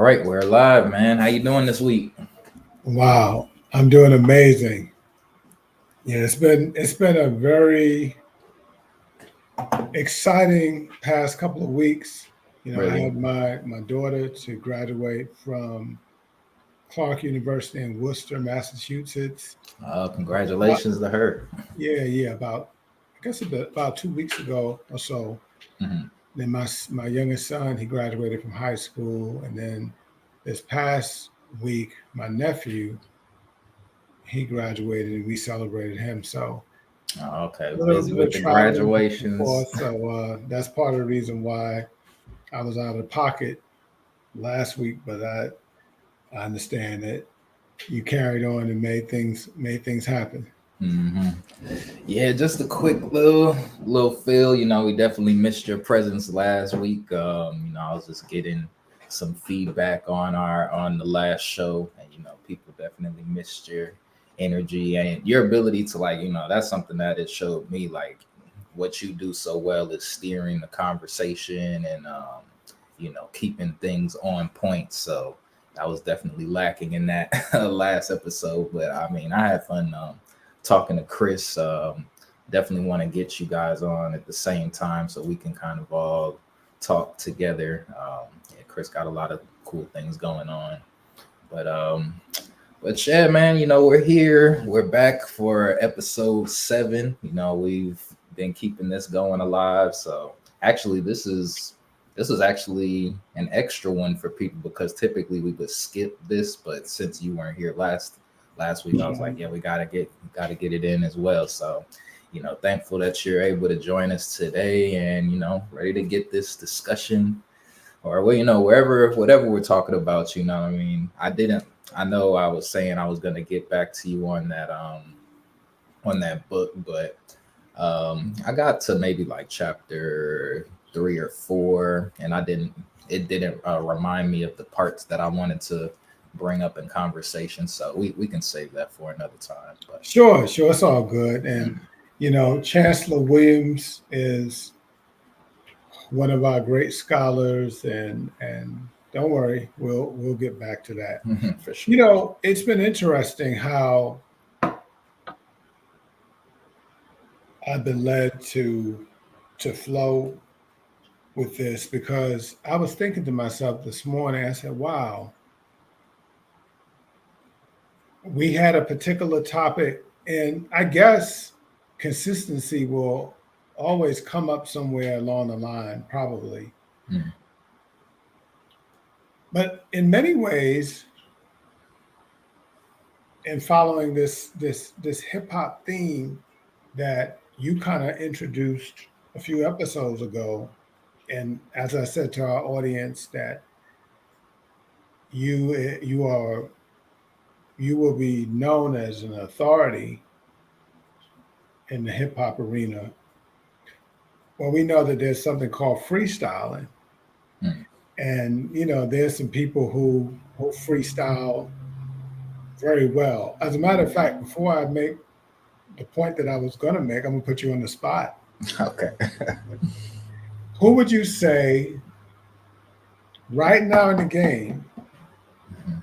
right, we're live, man. How you doing this week? Wow, I'm doing amazing. Yeah, it's been a very exciting past couple of weeks. I Really? had my daughter to graduate from Clark University in Worcester, Massachusetts. About, Congratulations to her. yeah, about I guess about 2 weeks ago or so. Mhm. Then my youngest son, he graduated from high school, and then this past week, my nephew, he graduated, and we celebrated him. So Okay, a little busy bit of with the traveling back and graduations. forth. So that's part of the reason why I was out of pocket last week. But I understand that you carried on and made things happen. hmm Yeah, just a quick little feel. We definitely missed your presence last week. I was just getting some feedback on the last show, and people definitely missed your energy and your ability to that's something that it showed me what you do so well is steering the conversation and keeping things on point. So I was definitely lacking in that last episode, but I mean I had fun talking to Chris. Definitely want to get you guys on at the same time so we can kind of all talk together. Yeah, Chris got a lot of cool things going on, but yeah, man, we're here. We're back for episode 7. We've been keeping this going alive. So actually, this is actually an extra one for people because typically we would skip this, but since you weren't here last week, I was like, yeah, we gotta get it in as well. So, thankful that you're able to join us today and ready to get this discussion or well, wherever whatever we're talking about, I mean, I know I was saying I was gonna get back to you on that book, but I got to maybe like chapter 3 or 4, and it didn't remind me of the parts that I wanted to bring up in conversation. So we can save that for another time. But Sure, it's all good. And mm, Chancellor Williams is one of our great scholars, and don't worry, we'll get back to that. for sure. It's been interesting how I've been led to flow with this because I was thinking to myself this morning, I said, wow, we had a particular topic, and I guess consistency will always come up somewhere along the line, probably. Mm, But in many ways, in following this hip hop theme that you kind of introduced a few episodes ago, and as I said to our audience, that you you will be known as an authority in the hip hop arena. Well, we know that there's something called freestyling, mm. and there's some people who freestyle very well. As a matter of fact, before I make the point that I was going to make, I'm going to put you on the spot. Okay. Who would you say right now in the game, Mhm.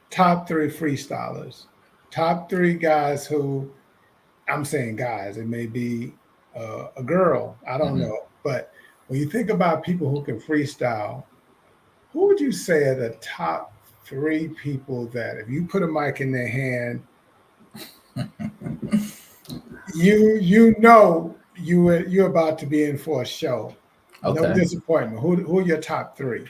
top three freestylers, top three guys who, I'm saying guys, it may be a girl, I don't Mhm. know. But when you think about people who can freestyle, who would you say are the top three people that if you put a mic in their hand, you're about to be in for a show. No Okay. disappointment. Who are your top three?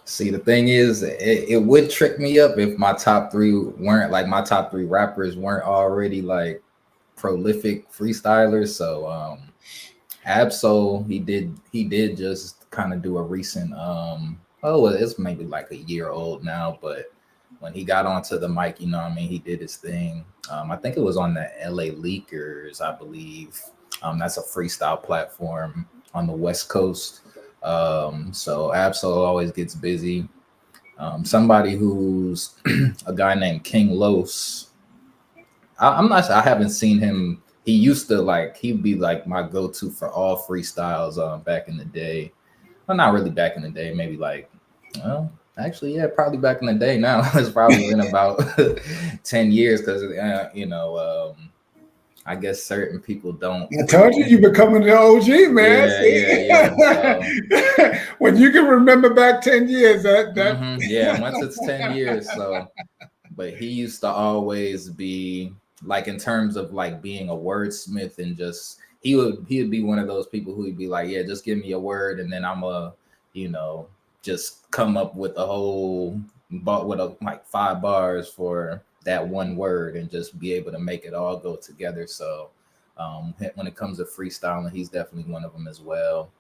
See, the thing is, it would trick me up if my top three weren't like my top three rappers weren't already like prolific freestylers. So Absol, he did just kind of do a recent well, it's maybe like a year old now, but when he got onto the mic, what I mean, he did his thing. I think it was on the LA Leakers, I believe. That's a freestyle platform on the West Coast. So Absol always gets busy. Somebody who's a guy named King Los. I'm not. I haven't seen him. He used to he'd be like my go-to for all freestyles. Back in the day. Well, not really back in the day. Maybe like Well, actually, yeah, probably back in the day. Now it's probably been about 10 years because I guess certain people don't I told you really. you becoming an OG, man. Yeah, See? yeah, yeah. So, When you can remember back 10 years, that yeah, once it's 10 years, so. But he used to always be like in terms of like being a wordsmith and just he would be one of those people who would be like, yeah, just give me a word and then I'm a, you know, just come up with a whole but with like 5 bars for that one word and just be able to make it all go together. So when it comes to freestyling, he's definitely one of them as well.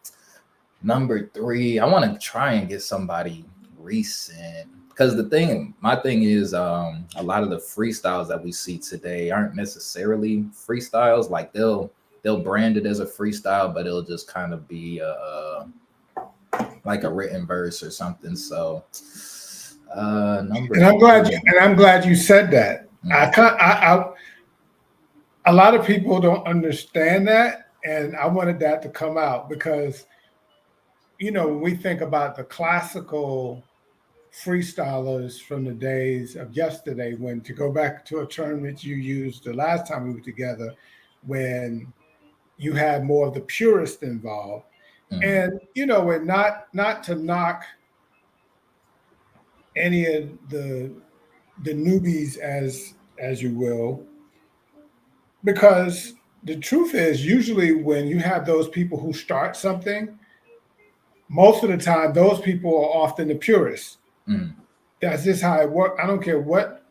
Number three, I want to try and get somebody recent because my thing is, a lot of the freestyles that we see today aren't necessarily freestyles. Like they'll brand it as a freestyle, but it'll just kind of be like a written verse or something. So, number and three. I'm glad you said that. I Mhm. can't I a lot of people don't understand that, and I wanted that to come out because when we think about the classical freestylers from the days of yesterday, when to go back to a term that you used the last time we were together, when you had more of the purist involved. Mhm. And and not to knock any of the newbies as you will, because the truth is usually when you have those people who start something, most of the time those people are often the purists. Mhm. That's just how it works. I don't care what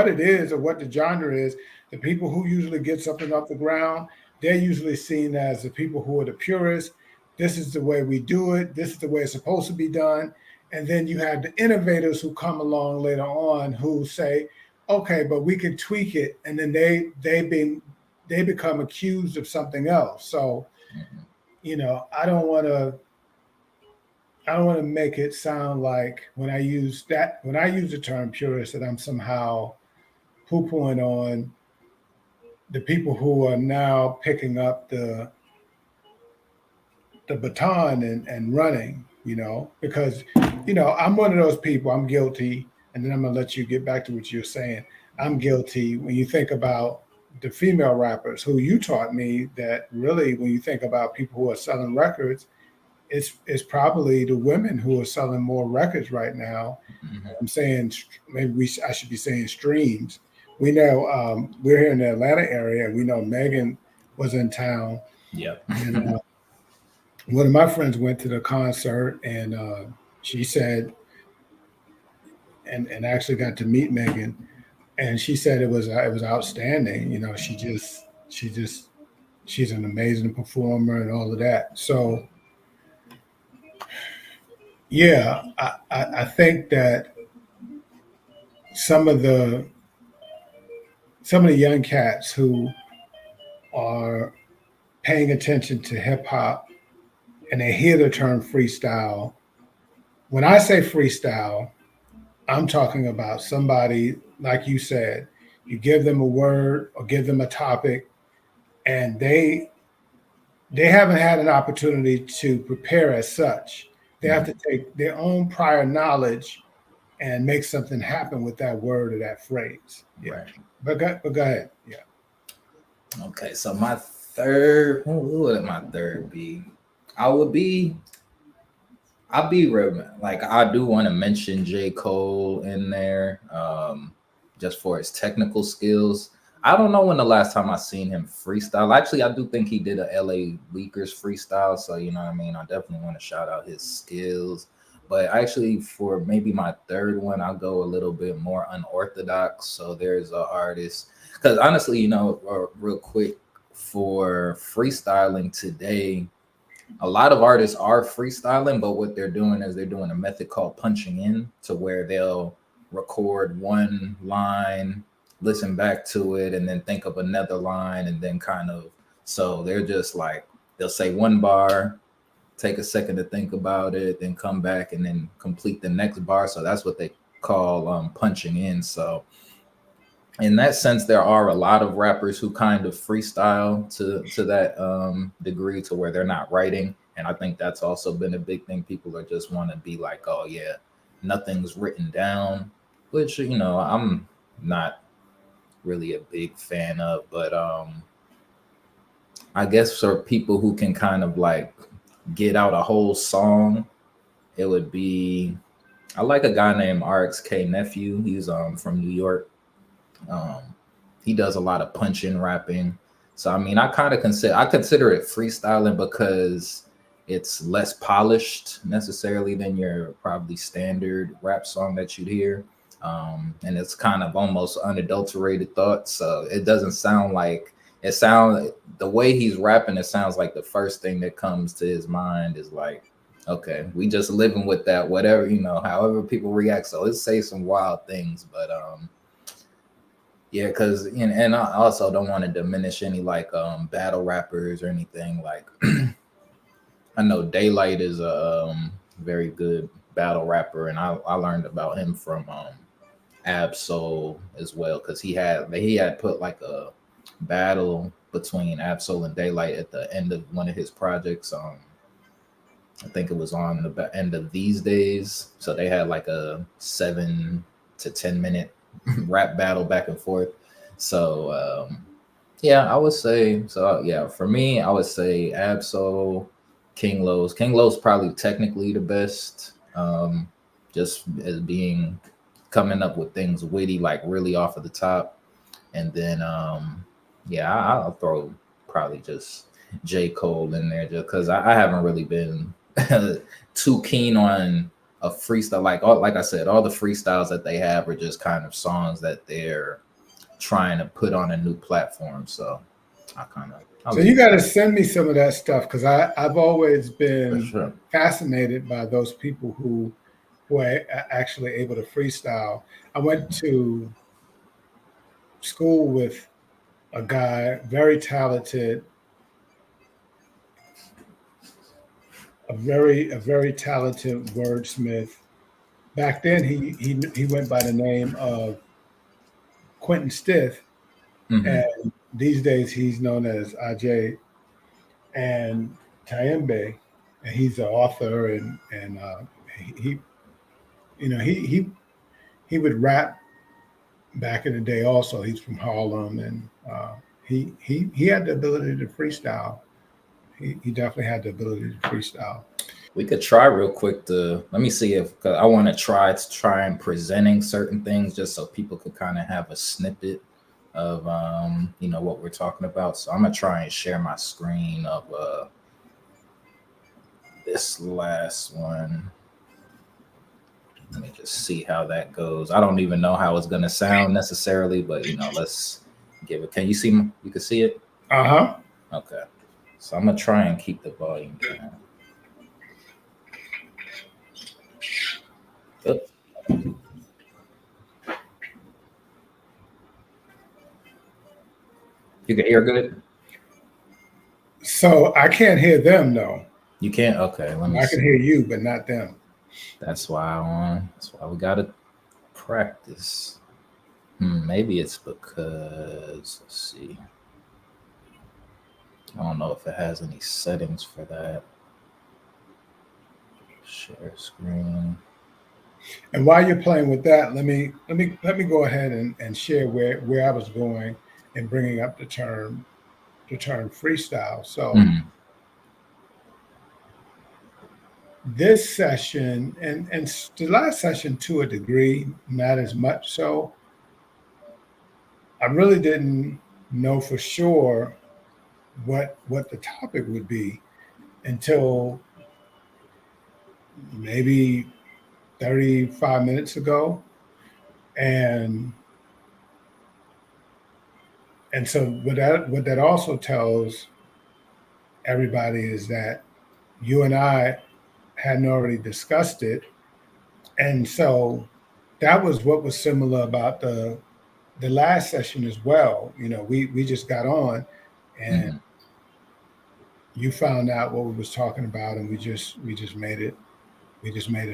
it is or what the genre is. The people who usually get something off the ground, they're usually seen as the people who are the purists. This is the way we do it. This is the way it's supposed to be done. And then you have the innovators who come along later on who say, "Okay, but we can tweak it," and then they become accused of something else. So Mhm. I don't want to make it sound like when I use the term purist that I'm somehow poo-pooing on the people who are now picking up the baton and running, because I'm one of those people. I'm guilty, and then I'm gonna let you get back to what you're saying. I'm guilty when you think about the female rappers who you taught me that really when you think about people who are selling records, it's probably the women who are selling more records right now. Mhm. I'm saying maybe I should be saying streams. We know we're here in the Atlanta area, and we know Megan was in town, Yep. and one of my friends went to the concert, and she said, and actually got to meet Megan, and she said it was outstanding. She just she's an amazing performer and all of that. So yeah, I think that some of the some of the young cats who are paying attention to hip hop and they hear the term freestyle. When I say freestyle, I'm talking about somebody like you said, you give them a word or give them a topic, and they haven't had an opportunity to prepare as such. They have to Mhm. take their own prior knowledge and make something happen with that word or that phrase. Yeah. Right. But go ahead. Yeah. Okay. So my third, who would my third be? I would be I'll be like I do want to mention J. Cole in there, just for his technical skills. I don't know when the last time I seen him freestyle. Actually, I do think he did a LA Leakers freestyle, so you know what I mean. I definitely want to shout out his skills. But actually, for maybe my third one, I'll go a little bit more unorthodox. So there's an artist, because honestly, real quick for freestyling today, a lot of artists are freestyling, but what they're doing is they're doing a method called punching in to where they'll record one line, listen back to it, and then think of another line, and then kind of so they're just like they'll say one bar, take a second to think about it, then come back and then complete the next bar. So that's what they call punching in. So in that sense, there are a lot of rappers who kind of freestyle to that degree to where they're not writing, and I think that's also been a big thing. People are just want to be like, oh yeah, nothing's written down, which I'm not really a big fan of. But I guess for people who can kind of like get out a whole song, it would be, I like a guy named RXK Nephew. He's from New York. Um, he does a lot of punch-in rapping. So I mean, I consider it freestyling because it's less polished necessarily than your probably standard rap song that you'd hear. And it's kind of almost unadulterated thoughts. So it doesn't sound like the way he's rapping, it sounds like the first thing that comes to his mind is like, okay, we just living with that, whatever, however people react. So let's say some wild things, but yeah, because and I also don't want to diminish any like battle rappers or anything. Like I know Daylight is a very good battle rapper, and I learned about him from Absol as well, because he had put like a battle between Absol and Daylight at the end of one of his projects. I think it was on the end of These Days. So they had like a 7 to 10 minute rap battle back and forth. So yeah, I would say so. Yeah, for me, I would say Absol, King Lowe's. King Lowe's probably technically the best, just as being coming up with things witty, like really off of the top. And then yeah, I'll throw probably just J. Cole in there, just because I haven't really been too keen on a freestyle. Like I said, all the freestyles that they have are just kind of songs that they're trying to put on a new platform. So so you got to send me some of that stuff, because I've always been sure. fascinated by those people who are actually able to freestyle. I went to school with a guy, very talented, a very talented wordsmith. Back then, he went by the name of Quentin Stith, and these days he's known as Ajay and Tayembe, and he's an author, and he he would rap back in the day. Also, he's from Harlem, and he had the ability to freestyle. He definitely had the ability to freestyle. We could try real quick let me see if, cause I want to try and presenting certain things just so people could kind of have a snippet of what we're talking about. So I'm gonna try and share my screen of this last one. Let me just see how that goes. I don't even know how it's gonna sound necessarily, but let's give it. Can you see? You can see it. Okay. So I'm gonna try and keep the volume down. You can hear good? So I can't hear them though. You can't? Okay, let me I can hear you, but not them. That's why we gotta practice. Maybe it's because, let's see. I don't know if it has any settings for that. Share screen. And while you're playing with that, let me go ahead and share where I was going in bringing up the term freestyle. So this session and the last session to a degree, not as much so. I really didn't know for sure what the topic would be until maybe 35 minutes ago. And so what that also tells everybody is that you and I hadn't already discussed it. And so that was what was similar about the last session as well. We just got on and you found out what we was talking about, and we just made it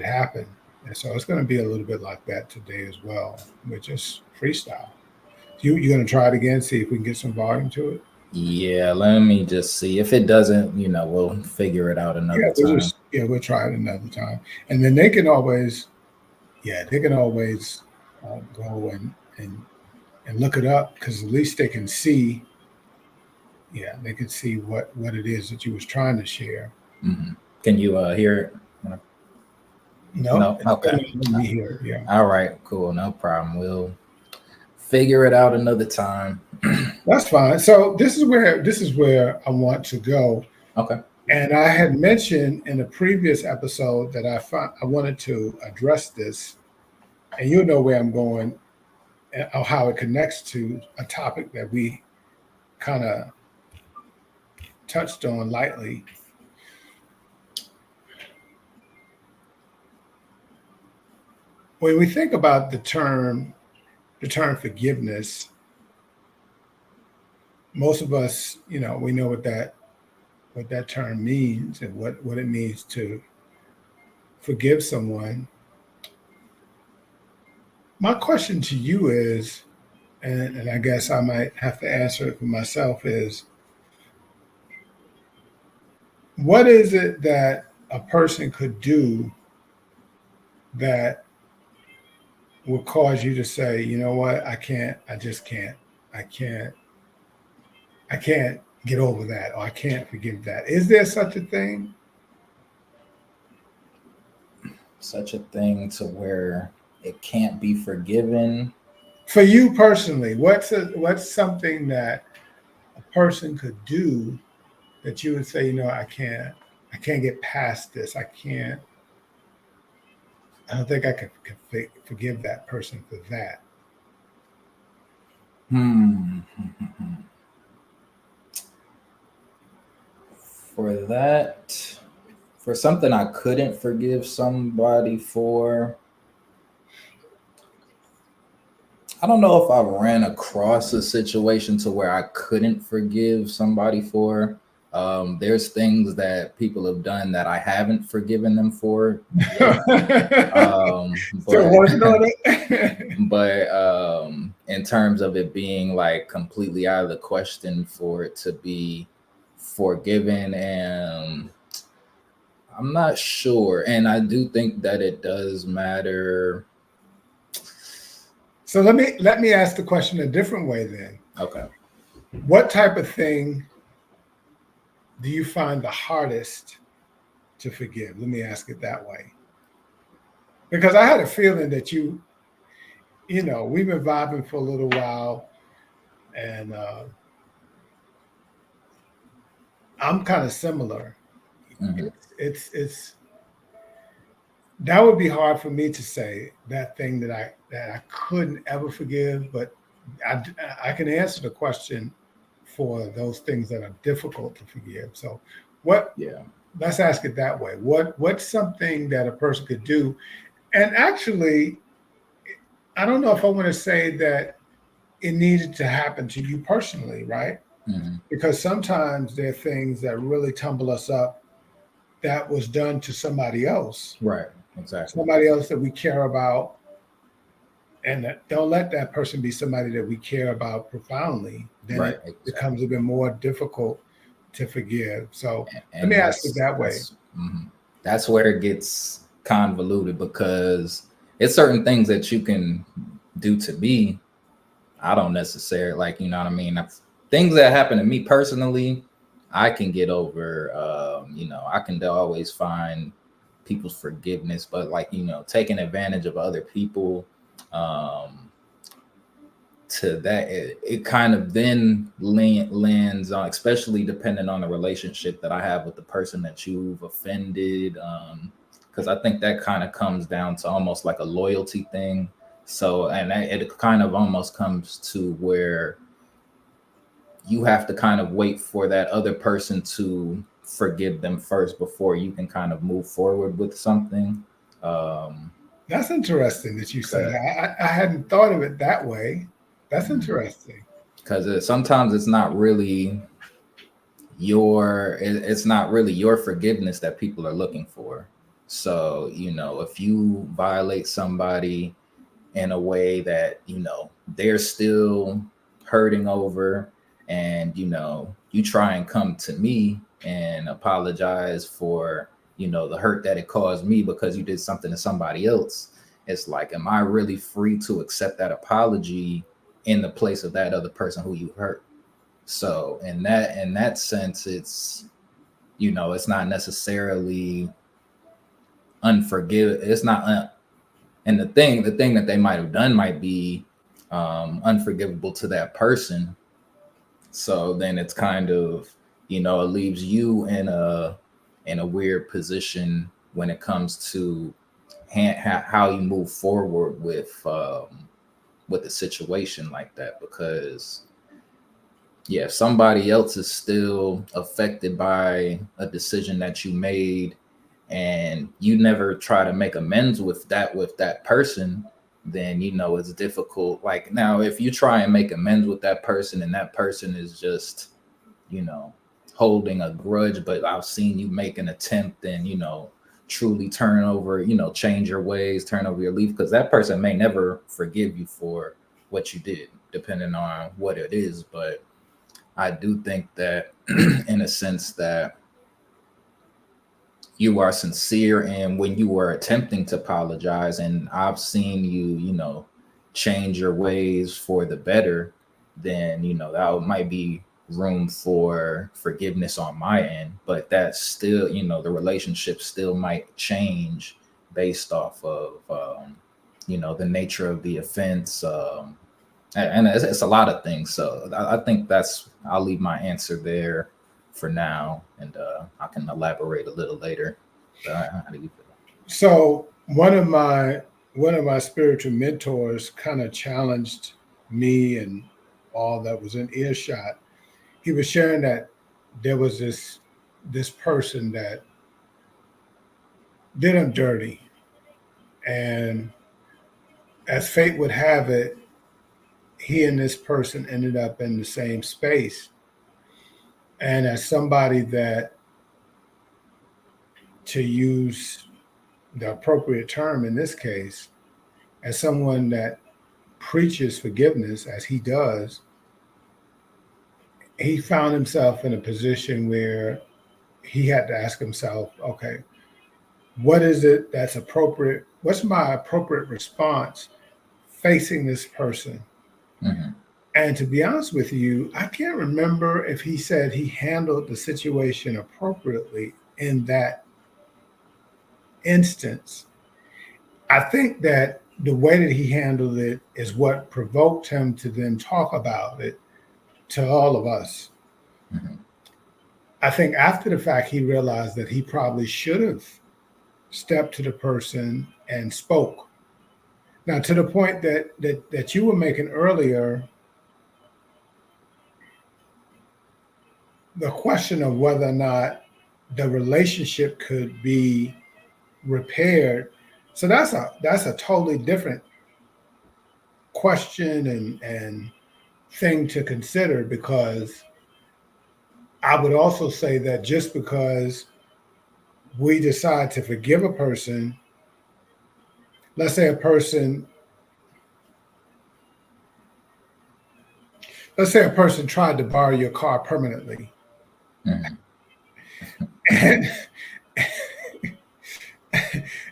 happen. And so it's going to be a little bit like that today as well, with just freestyle. You're going to try it again, see if we can get some volume to it? Yeah, let me just see. If it doesn't, we'll figure it out another time. We'll try it another time. And then they can always yeah, they can always go and look it up because at least they can see. Yeah, they can see what it is that you was trying to share. Hmm. Can you hear it? No, No. it's still Okay. not letting me hear. Yeah, All right. Cool. No problem. We'll figure it out another time. that's fine. So this is where I want to go. Okay. And I had mentioned in a previous episode that I wanted to address this, and you'll know where I'm going or how it connects to a topic that we kind of touched on lightly. When we think about the term forgiveness, most of us, we know what that term means and what it means to forgive someone. My question to you is, and I guess I might have to answer it for myself, is what is it that a person could do that will cause you to say, you know what, I just can't, I can't, I can't get over that, or I can't forgive that. Is there such a thing? Such a thing to where it can't be forgiven. For you personally, what's something that a person could do that you would say, I can't get past this. I don't think I could forgive that person for that. Hmm. For that, for something I couldn't forgive somebody for, I don't know if I ran across a situation to where I couldn't forgive somebody for. There's things that people have done that I haven't forgiven them for yet. Still But working on it. but in terms of it being like completely out of the question for it to be forgiven, and I'm not sure. And I do think that it does matter. So let me ask the question a different way then. Okay. What type of thing do you find the hardest to forgive? Let me ask it that way. Because I had a feeling that we've been vibing for a little while, and I'm kind of similar. Hmm. It's that would be hard for me to say that thing that I couldn't ever forgive, but I can answer the question for those things that are difficult to forgive. So, what? Yeah. Let's ask it that way. What's something that a person could do? And actually, I don't know if I want to say that it needed to happen to you personally, right? Hmm. Because sometimes there are things that really tumble us up that was done to Right. Exactly. somebody else that we care about, and don't let that person be somebody that we care about profoundly. Then Right. it becomes Exactly. a bit more difficult to forgive. So let And me ask it that way. that's where it gets convoluted, because it's certain things that you can do to me. I don't necessarily like, you know what I mean? Things that happen to me personally, I can get over. I can always find people's forgiveness, but like, taking advantage of other people, um, to that, it kind of then lands on, especially depending on the relationship that I have with the person that you've offended. Because I think that kind of comes down to almost like a loyalty thing. So, and it kind of almost comes to where you have to kind of wait for that other person to forgive them first before you can kind of move forward with something. Um, That's interesting that you say 'cause- that. I hadn't thought of it that way. That's interesting. because sometimes it's not really it's not really your forgiveness that people are looking for. So, if you violate somebody in a way that, they're still hurting over, and, you try and come to me and apologize for, the hurt that it caused me because you did something to somebody else. it's like, am I really free to accept that apology in the place of that other person who you hurt? So in that sense, it's, it's not necessarily unforgive. It's not, and the thing that they might have done might be unforgivable to that person. So then it's kind of, it leaves you in a weird position when it comes to how you move forward with a situation like that, because yeah, if somebody else is still affected by a decision that you made and you never try to make amends with that person, then it's difficult. Like, now if you try and make amends with that person and that person is just, you know, holding a grudge, but I've seen you make an attempt and, truly turn over, change your ways, turn over your leaf, because that person may never forgive you for what you did, depending on what it is. But I do think that in a sense that you are sincere, and when you were attempting to apologize and I've seen you, change your ways for the better, then that might be room for forgiveness on my end. But that's still, the relationship still might change based off of the nature of the offense, and it's a lot of things. So I think I'll leave my answer there for now, and I can elaborate a little later. How do you feel? So one of my spiritual mentors kind of challenged me and all that was in earshot. He was sharing that there was this person that did him dirty, and as fate would have it, he and this person ended up in the same space. And as somebody that, to use the appropriate term in this case, as someone that preaches forgiveness as he does, he found himself in a position where he had to ask himself, okay, what is it that's appropriate? What's my appropriate response facing this person? Hmm. And to be honest with you, I can't remember if he said he handled the situation appropriately in that instance. I think that the way that he handled it is what provoked him to then talk about it to all of us. Hmm. I think after the fact, he realized that he probably should have stepped to the person and spoke. Now, to the point that you were making earlier, the question of whether or not the relationship could be repaired. So that's a totally different question and thing to consider, because I would also say that just because we decide to forgive a person, let's say a person tried to borrow your car permanently, Hmm. and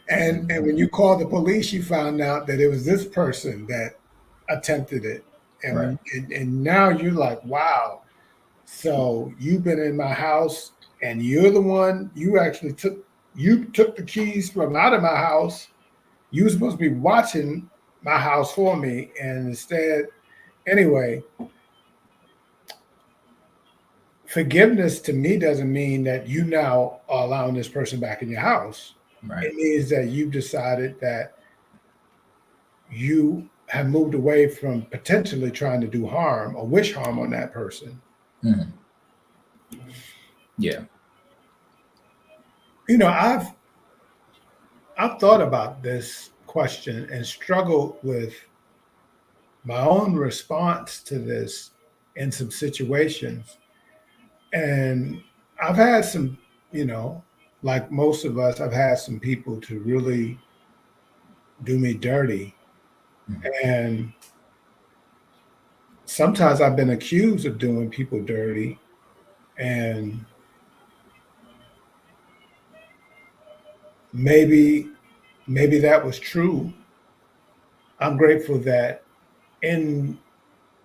and when you call the police, you found out that it was this person that attempted it, and Right. and now you're like, wow. So you've been in my house, and you're the one. You took the keys from out of my house. You were supposed to be watching my house for me, and instead, anyway, forgiveness to me doesn't mean that you now are allowing this person back in your house. Right. It means that you've decided that you have moved away from potentially trying to do harm or wish harm on that person. Hmm. Yeah. You know, I've thought about this question and struggled with my own response to this in some situations. And I've had some, you know, like most of us, I've had some people to really do me dirty. Hmm. And sometimes I've been accused of doing people dirty. And maybe maybe that was true. I'm grateful that in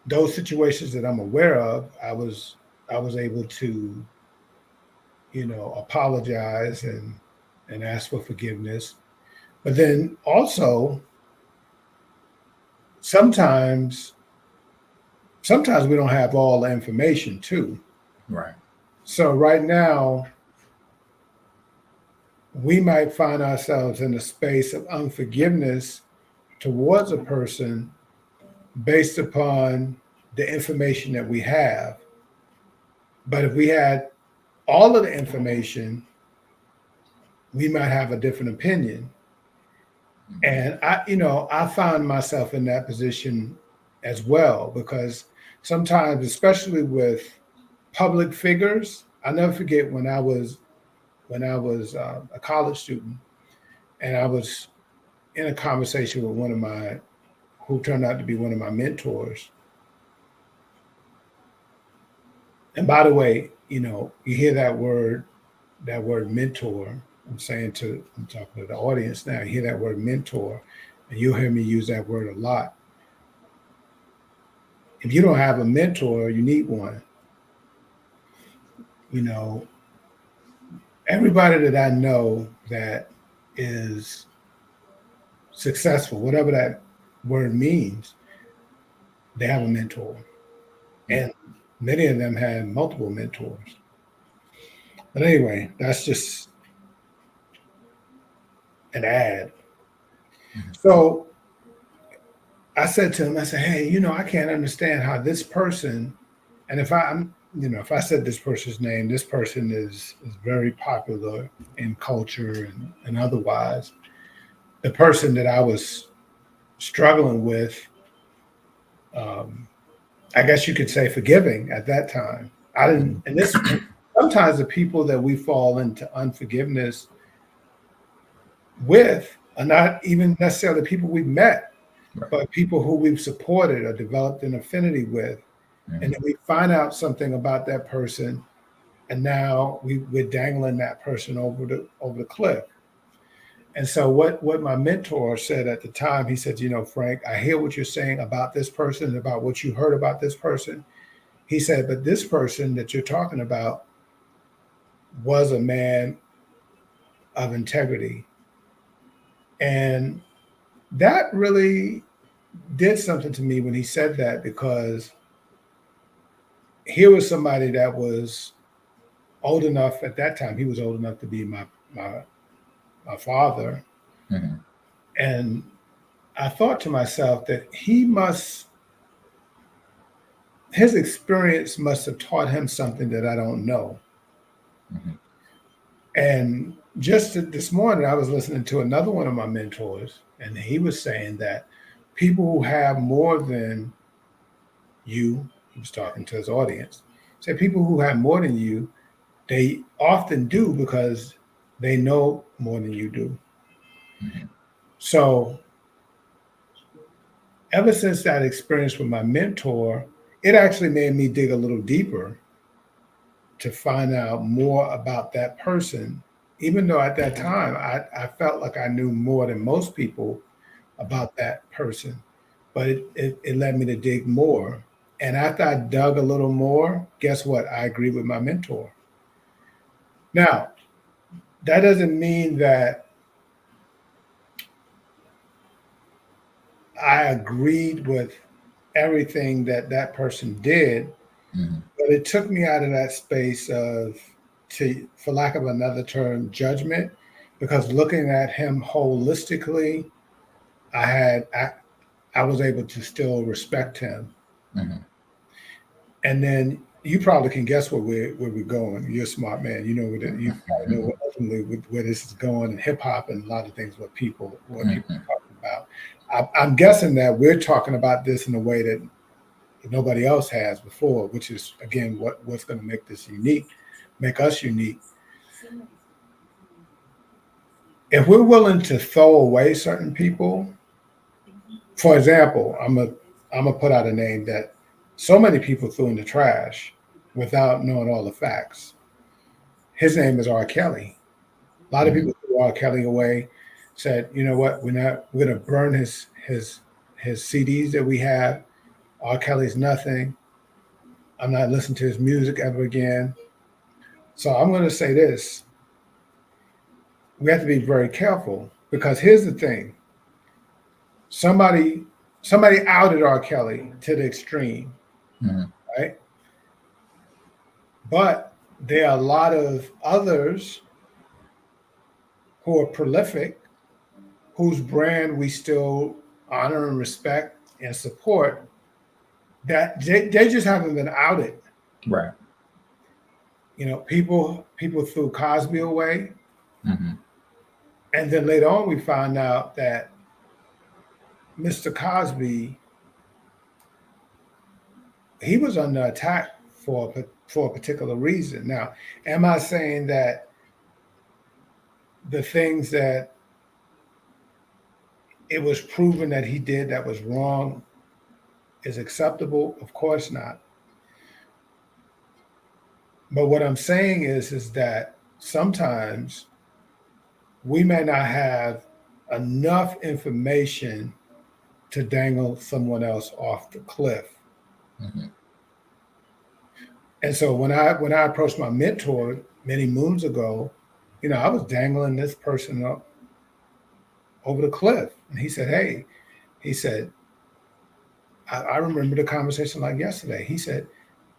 those situations that I'm aware of, I was able to, apologize and ask for forgiveness. But then also sometimes sometimes we don't have all the information too. Right. So right now we might find ourselves in a space of unforgiveness towards a person based upon the information that we have. But if we had all of the information, we might have a different opinion. Mhm. And I find myself in that position as well because sometimes, especially with public figures, I never forget when I was a college student and I was in a conversation with one of my who turned out to be one of my mentors. And by the way, you hear that word mentor. I'm talking to the audience now. You hear that word mentor, and you'll hear me use that word a lot. If you don't have a mentor, you need one. You know, everybody that I know that is successful, whatever that word means, they have a mentor. Yeah. And many of them had multiple mentors. But anyway, that's just an ad. Mhm. So I said to him, I said, hey, I can't understand how this person, and if I said this person's name, this person is very popular in culture and otherwise. The person that I was struggling with, um, I guess you could say forgiving at that time. I didn't, Mhm. and sometimes the people that we fall into unforgiveness with are not even necessarily people we've met, Right. but people who we've supported or developed an affinity with. And Mhm. then we find out something about that person, and now we're dangling that person over the cliff. And so what my mentor said at the time, he said, Frank, I hear what you're saying about this person, about what you heard about this person. He said, but this person that you're talking about was a man of integrity. And that really did something to me when he said that, because here was somebody that was old enough at that time. He was old enough to be my my father. Mhm. And I thought to myself that his experience must have taught him something that I don't know. Mhm. And just this morning, I was listening to another one of my mentors, and he was saying that people who have more than you, he was talking to his audience, said people who have more than you, they often do because they know more than you do. Mhm. So ever since that experience with my mentor, it actually made me dig a little deeper to find out more about that person, even though at that time I felt like I knew more than most people about that person. But it led me to dig more. And after I dug a little more, guess what? I agree with my mentor. Now, that doesn't mean that I agreed with everything that that person did, Mhm. but it took me out of that space of, for lack of another term, judgment, because looking at him holistically, I had I was able to still respect him. Mhm. And then you probably can guess where we're going. You're a smart man. You know you probably know Mhm. ultimately where this is going in hip hop and a lot of things what people Mhm. are talking about. I'm guessing that we're talking about this in a way that nobody else has before, which is again what's going to make this unique, make us unique. If we're willing to throw away certain people, for example, I'm gonna put out a name that so many people threw in the trash without knowing all the facts. His name is R. Kelly. A lot of Mhm. people threw R. Kelly away, said, you know what, we're gonna burn his his CDs that we have. R. Kelly's nothing. I'm not listening to his music ever again. So I'm going to say this: we have to be very careful because here's the thing: somebody outed R. Kelly to the extreme, right? But there are a lot of others who are prolific, whose brand we still honor and respect and support, that they just haven't been outed. Right. You know, people threw Cosby away, Mm-hmm. and then later on we found out that Mr. Cosby, he was under attack for a particular reason. Now, am I saying that the things that it was proven that he did that was wrong is acceptable? Of course not. But what I'm saying is that sometimes we may not have enough information to dangle someone else off the cliff. Mm-hmm. And so when I approached my mentor many moons ago, you know, I was dangling this person up over the cliff. And he said, hey, he said, I remember the conversation like yesterday. He said,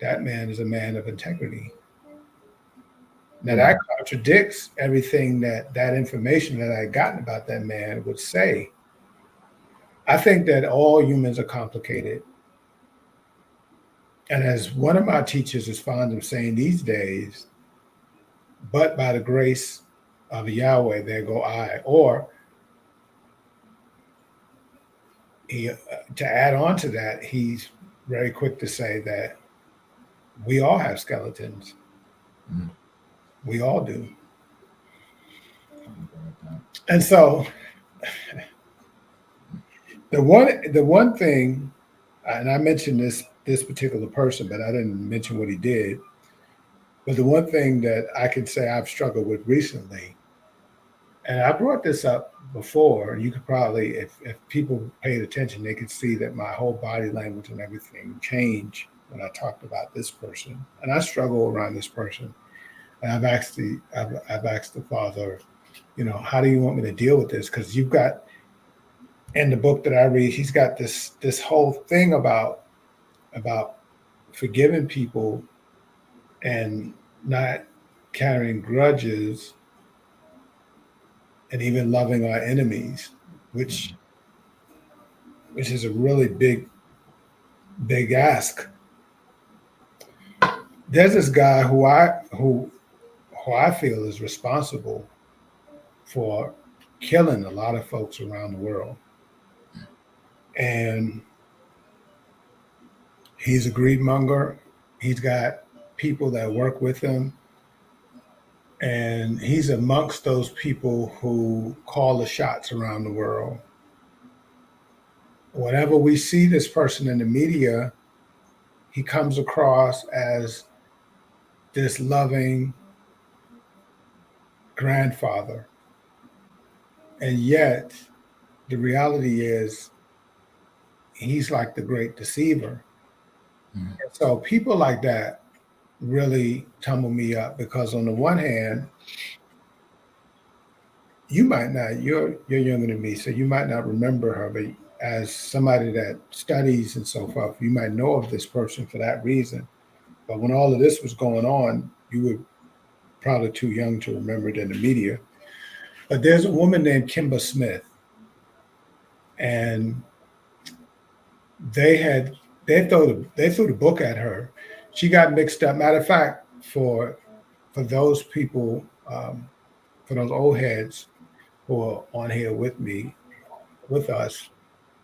that man is a man of integrity. Now that contradicts everything that information that I had gotten about that man would say. I think that all humans are complicated. And as one of my teachers is fond of saying these days, but by the grace of Yahweh, there go I. Or he, to add on to that, he's very quick to say that we all have skeletons. Mm-hmm. We all do. And so the one thing, and I mentioned this particular person, but I didn't mention what he did. But the one thing that I can say I've struggled with recently, and I brought this up before, you could probably, if people paid attention, they could see that my whole body language and everything changed when I talked about this person. And I struggle around this person. And I've asked the Father, you know, how do you want me to deal with this? Because you've got, in the book that I read, he's got this whole thing about forgiving people and not carrying grudges and even loving our enemies, which is a really big ask. There's this guy who I feel is responsible for killing a lot of folks around the world. And he's a greed monger. He's got people that work with him. And he's amongst those people who call the shots around the world. Whenever we see this person in the media, he comes across as this loving grandfather. And yet, the reality is, he's like the great deceiver. Mm-hmm. And so people like that really tumble me up because on the one hand, you might not, you're younger than me, so you might not remember her, but as somebody that studies and so forth, you might know of this person for that reason. But when all of this was going on, you were probably too young to remember it in the media. But there's a woman named Kimba Smith, and they threw the book at her. She got mixed up. Matter of fact, for those people, for those old heads who are on here with us,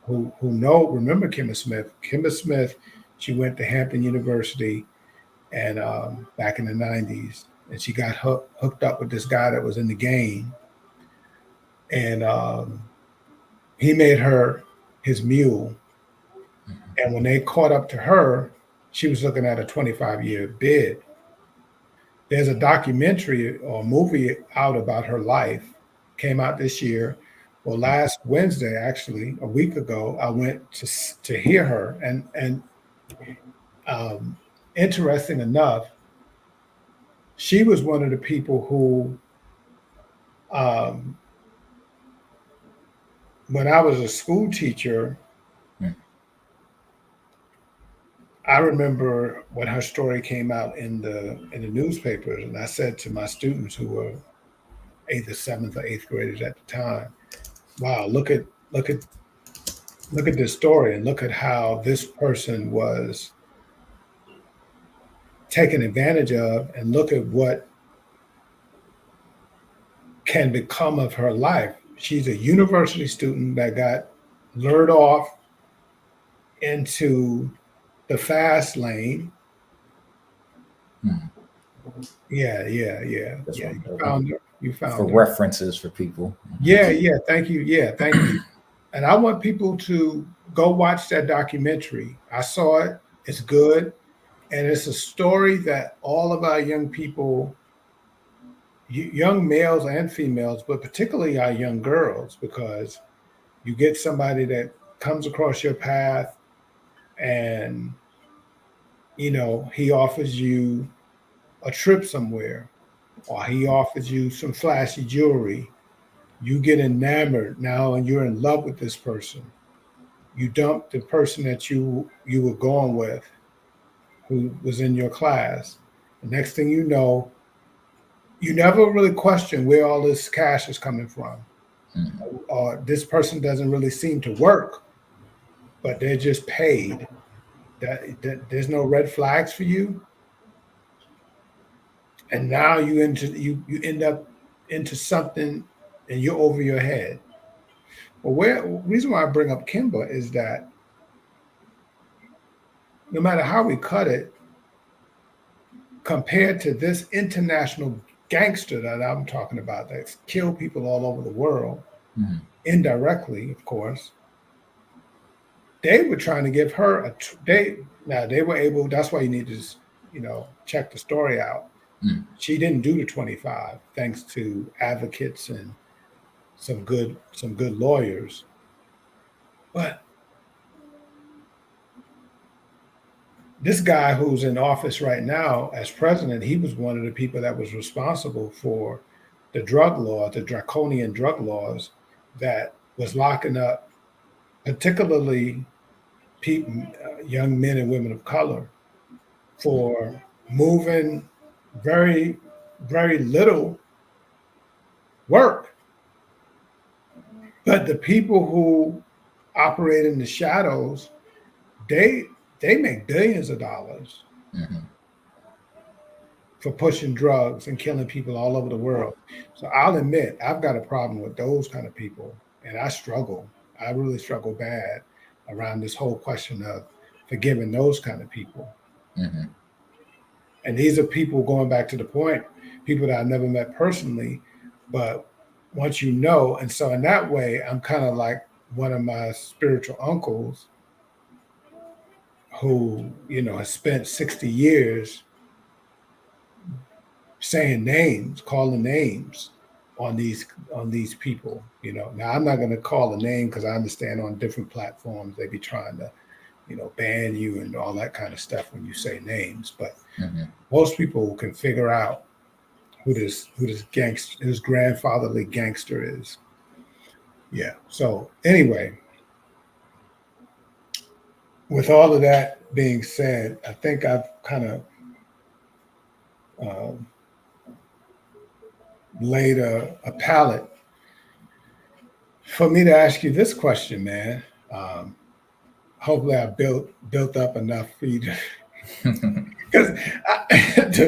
who remember Kimba Smith. Kimba Smith, she went to Hampton University, and back in the 90s, and she got hooked up with this guy that was in the game, and he made her his mule. And when they caught up to her, she was looking at a 25-year bid. There's a documentary or movie out about her life, came out this year, Well, last Wednesday, actually, a week ago, I went to hear her, and um, interesting enough, she was one of the people who, um, when I was a school teacher, Mm. I remember when her story came out in the newspapers, and I said to my students who were either seventh or eighth graders at the time, "Wow, look at look at this story, and look at how this person was taken advantage of, and look at what can become of her life." She's a university student that got lured off into the fast lane. Mm. Yeah, yeah, yeah, Just yeah. You one found her. You for found her. references for people. Yeah, yeah. Thank you. Yeah, thank you. And I want people to go watch that documentary. I saw it. It's good. And it's a story that all of our young people, young males and females, but particularly our young girls, because you get somebody that comes across your path and, he offers you a trip somewhere, or he offers you some flashy jewelry. You get enamored now and you're in love with this person. You dump the person that you were going with, who was in your class. The next thing you know, you never really question where all this cash is coming from. Mhm. Or this person doesn't really seem to work, but they're just paid. That there's no red flags for you, and now you end up into something, and you're over your head. Well, where reason why I bring up Kimba is that no matter how we cut it, compared to this international gangster that I'm talking about that's killed people all over the world, Mhm. indirectly, of course, they were trying to give her they now they were able. That's why you need to check the story out. Mm. She didn't do the 25 thanks to advocates and some good lawyers. But this guy who's in office right now as president, he was one of the people that was responsible for the drug law, the draconian drug laws that was locking up particularly people, young men and women of color, for moving very, very little work. But the people who operate in the shadows, they they make billions of dollars Mhm. for pushing drugs and killing people all over the world. So I'll admit I've got a problem with those kind of people, and I struggle. I really struggle bad around this whole question of forgiving those kind of people. Mhm. And these are people, going back to the point, people that I've never met personally, but once you know, and so in that way, I'm kind of like one of my spiritual uncles who has spent 60 years saying names, calling names on these people. Now I'm not going to call a name because I understand on different platforms they be trying to ban you and all that kind of stuff when you say names. But Mhm. most people can figure out who this gangster, whose grandfatherly gangster is. Yeah. So anyway, with all of that being said, I think I've kind of um, laid a palette for me to ask you this question, man. Um, Hopefully, I built up enough for you to, because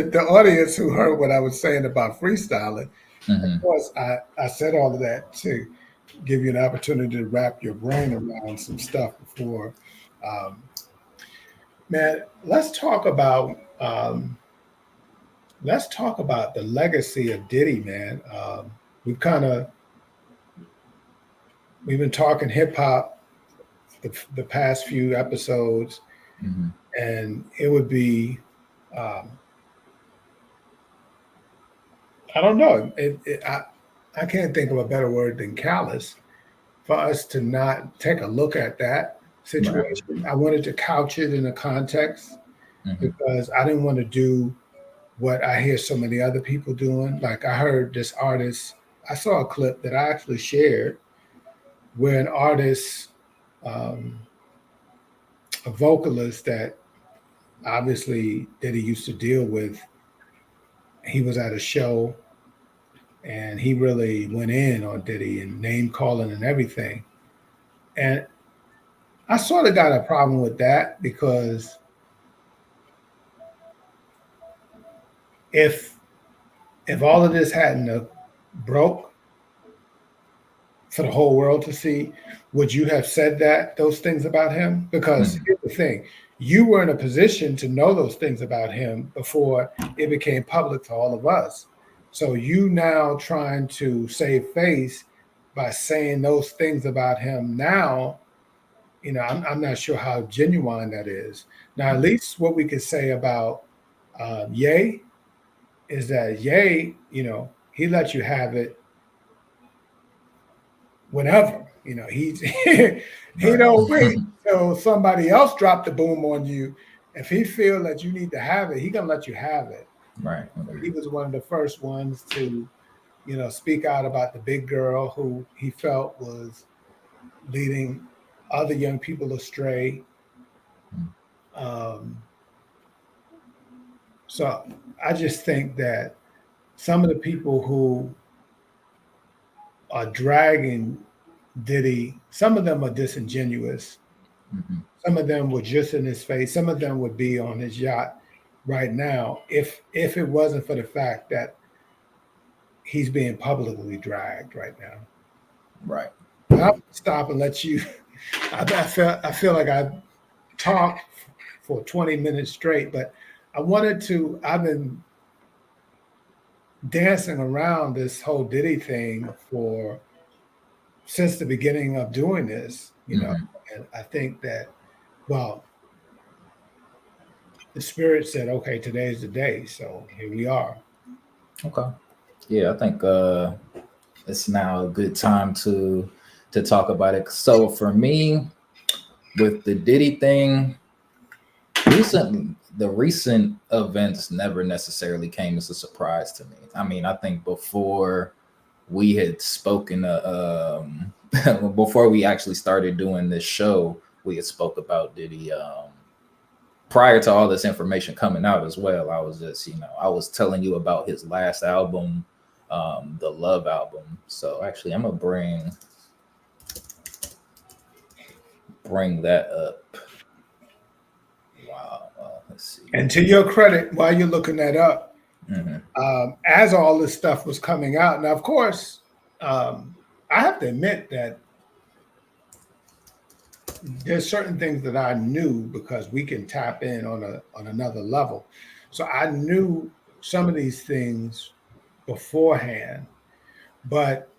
the audience who heard what I was saying about freestyling, of Mhm. course, I said all of that to give you an opportunity to wrap your brain around some stuff before. Um, Man, let's talk about the legacy of Diddy, man. We've kind of we've been talking hip hop the past few episodes, Mhm. and it would be um, I don't know. I can't think of a better word than callous. for us to not take a look at that Right. situation. I wanted to couch it in a context Hmm. because I didn't want to do what I hear so many other people doing. Like I heard this artist, I saw a clip that I actually shared where an artist, um, a vocalist that obviously that he used to deal with, he was at a show and he really went in on Diddy and name calling and everything. And I sort of got a problem with that because if all of this hadn't broke for the whole world to see, would you have said those things about him? Because Hmm. here's the thing, you were in a position to know those things about him before it became public to all of us. So you now trying to save face by saying those things about him now, I'm not sure how genuine that is. Now, at least what we could say about Ye is that Ye, he let you have it whenever. He Right. don't wait till somebody else drop the boom on you. If he feel that you need to have it, he gonna let you have it. Right. He was one of the first ones to, speak out about the big girl who he felt was leading other young people astray. Um, so I just think that some of the people who are dragging Diddy, some of them are disingenuous. Hmm. Some of them were just in his face. Some of them would be on his yacht right now if it wasn't for the fact that he's being publicly dragged right now. Right. I'll stop and let you. I feel like I talked for 20 minutes straight, but I wanted to. I've been dancing around this whole Diddy thing for since the beginning of doing this. Hmm. And I think that, well, the spirit said, okay, today's the day. So here we are. Okay. Yeah, I think it's now a good time to talk about it. So for me, with the Diddy thing, the recent events never necessarily came as a surprise to me. I mean, I think before we had spoken, before we actually started doing this show, we had spoke about Diddy. Prior to all this information coming out as well, I was just, I was telling you about his last album, the Love album. So actually, I'm gonna bring that up. Wow. Let's see. And to your credit, while you're looking that up, Hmm. as all this stuff was coming out, now of course, I have to admit that there's certain things that I knew because we can tap in on another level. So I knew some of these things beforehand, but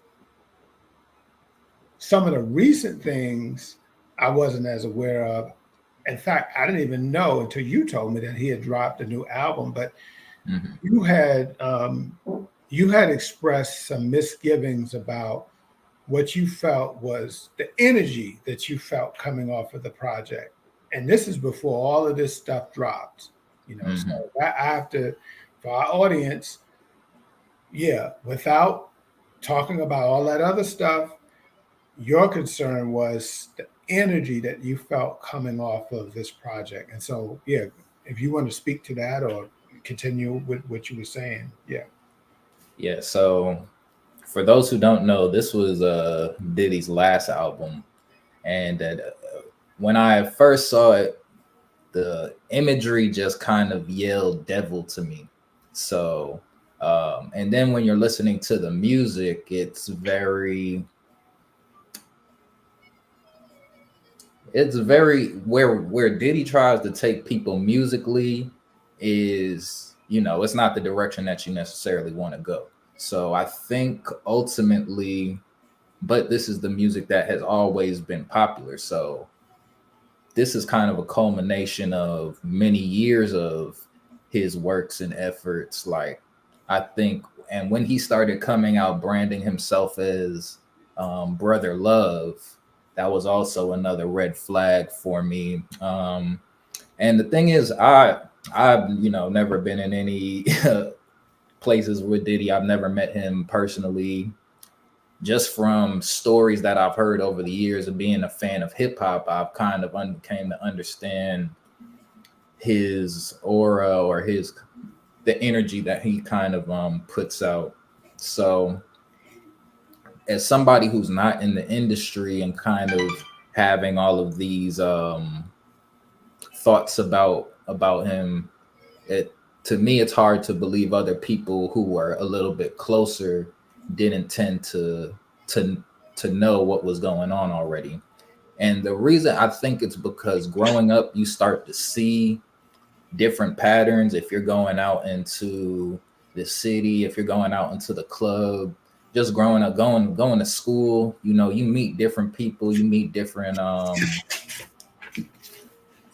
some of the recent things I wasn't as aware of. In fact, I didn't even know until you told me that he had dropped a new album. But Hmm. you had you had expressed some misgivings about what you felt was the energy that you felt coming off of the project. And this is before all of this stuff dropped. So Hmm. I have to, for our audience, yeah, without talking about all that other stuff, your concern was the energy that you felt coming off of this project. And so, yeah, if you want to speak to that or continue with what you were saying, yeah. Yeah. So for those who don't know, this was Diddy's last album, and when I first saw it, the imagery just kind of yelled devil to me. So, and then when you're listening to the music, it's very where Diddy tries to take people musically is, it's not the direction that you necessarily want to go. So I think ultimately, but this is the music that has always been popular. So this is kind of a culmination of many years of his works and efforts. Like, I think, and when he started coming out branding himself as Brother Love, that was also another red flag for me. And the thing is, I've never been in any places with Diddy. I've never met him personally. Just from stories that I've heard over the years of being a fan of hip hop, I've kind of came to understand his aura or the energy that he kind of puts out. So as somebody who's not in the industry and kind of having all of these thoughts about him, it to me it's hard to believe other people who are a little bit closer didn't tend to to know what was going on already. And the reason I think it's because growing up you start to see different patterns. If you're going out into the city, if you're going out into the club, just growing up, going to school, you meet different people, you meet different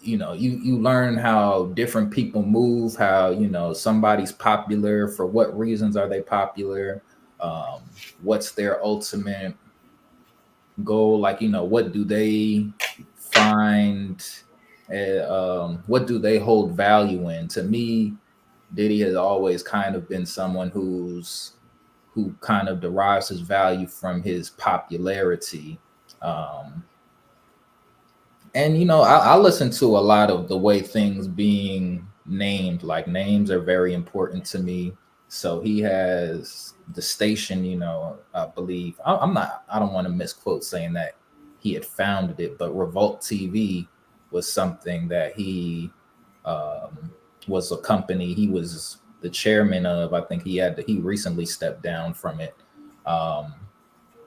you learn how different people move, how somebody's popular, for what reasons are they popular, um, what's their ultimate goal, like what do they find, what do they hold value in. To me, Diddy has always kind of been someone who kind of derives his value from his popularity. um, and I listen to a lot of the way things being named, like names are very important to me. So he has the station, I believe, I don't want to misquote saying that he had founded it, but Revolt TV was something that um, was a company he was the chairman of. I think he recently stepped down from it. um,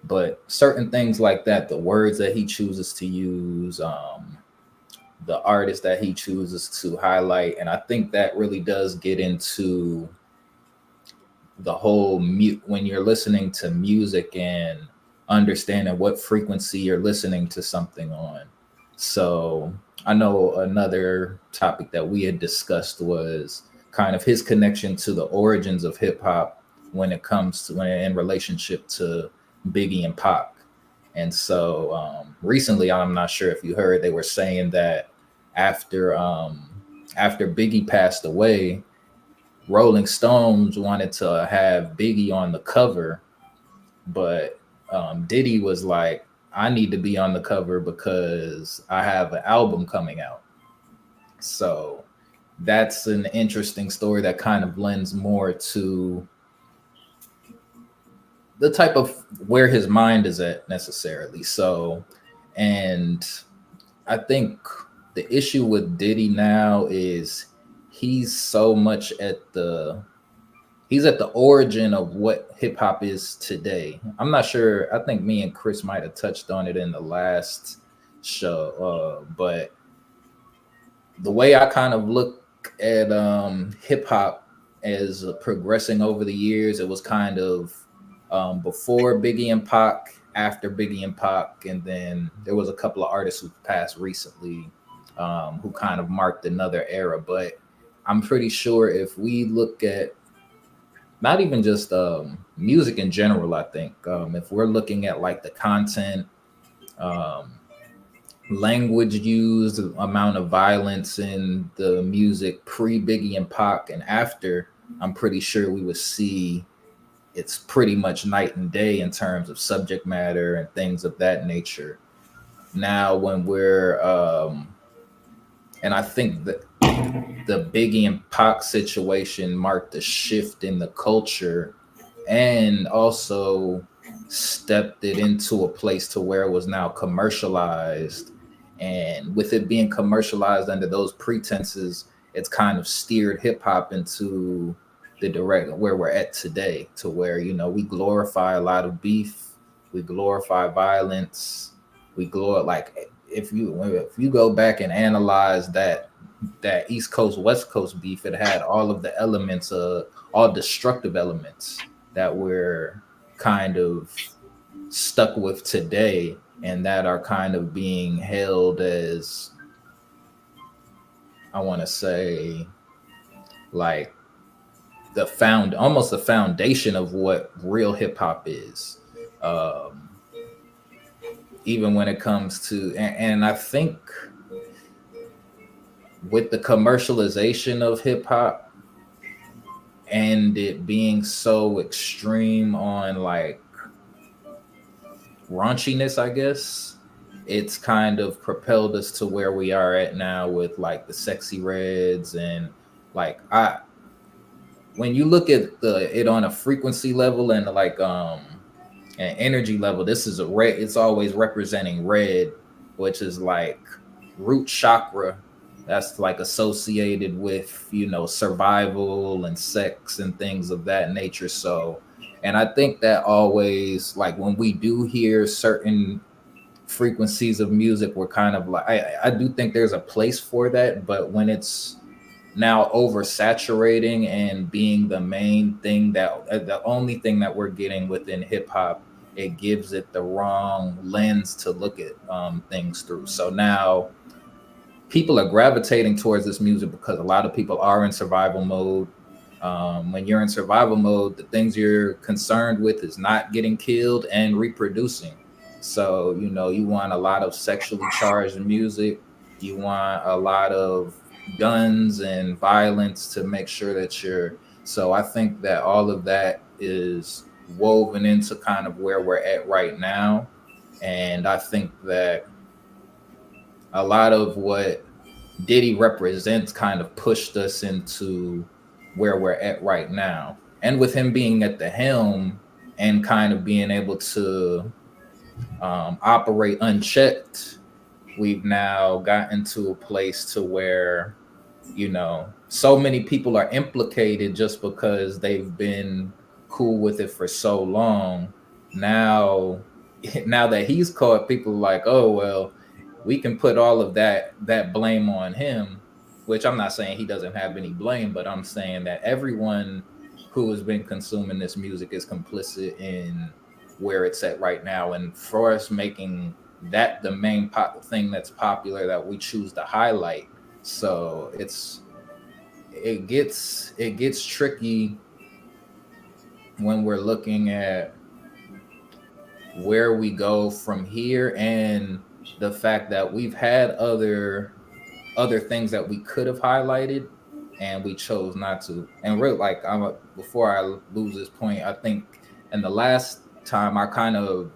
but certain things like that, the words that he chooses to use, the artist that he chooses to highlight, and I think that really does get into the whole mute when you're listening to music and understanding what frequency you're listening to something on. So I know another topic that we had discussed was kind of his connection to the origins of hip hop when it comes to when in relationship to Biggie and Pac. And so recently, I'm not sure if you heard, they were saying that after after Biggie passed away, Rolling Stones wanted to have Biggie on the cover, but Diddy was like, "I need to be on the cover because I have an album coming out." So that's an interesting story that kind of lends more to the type of where his mind is at necessarily. So, and I think the issue with Diddy now is he's so much he's at the origin of what hip hop is today. I'm not sure. I think me and Chris might have touched on it in the last show, but the way I kind of look at hip hop as progressing over the years, it was kind of before Biggie and Pac, after Biggie and Pac, and then there was a couple of artists who passed recently who kind of marked another era. But I'm pretty sure if we look at not even just music in general, I think if we're looking at like the content, um, language used, the amount of violence in the music pre Biggie and Pac and after, I'm pretty sure we would see it's pretty much night and day in terms of subject matter and things of that nature. Now, when and I think that the Biggie and Pac situation marked a shift in the culture and also stepped it into a place to where it was now commercialized. And with it being commercialized under those pretenses, it's kind of steered hip hop into the direct where we're at today, to where we glorify a lot of beef, we glorify violence, we glorify, like, if you go back and analyze that East Coast West Coast beef, it had all of the elements of all destructive elements that we're kind of stuck with today, and that are kind of being held as, I want to say, like almost the foundation of what real hip hop is. Um, even when it comes to, and I think with the commercialization of hip hop and it being so extreme on like raunchiness, I guess, it's kind of propelled us to where we are at now with like the Sexy Reds and like I when you look at it on a frequency level and like an energy level, this is a red, it's always representing red, which is like root chakra. That's like associated with, you know, survival and sex and things of that nature. So, and I think that always, like when we do hear certain frequencies of music, we're kind of like, I do think there's a place for that, but when it's now oversaturating and being the main thing that the only thing that we're getting within hip hop, it gives it the wrong lens to look at things through. So now people are gravitating towards this music because a lot of people are in survival mode. When you're in survival mode, the things you're concerned with is not getting killed and reproducing. So, you know, you want a lot of sexually charged music. You want a lot of guns and violence to make sure that you're. So I think that all of that is woven into kind of where we're at right now. And I think that a lot of what Diddy represents kind of pushed us into where we're at right now. And with him being at the helm and kind of being able to operate unchecked, we've now gotten to a place to where, you know, so many people are implicated just because they've been cool with it for so long. Now, now that he's caught, people are like, oh well, we can put all of that blame on him, which I'm not saying he doesn't have any blame, but I'm saying that everyone who has been consuming this music is complicit in where it's at right now. And for us making that the main thing that's popular that we choose to highlight, so it gets tricky when we're looking at where we go from here, and the fact that we've had other things that we could have highlighted and we chose not to. And real like before I lose this point, I think in the last time I kind of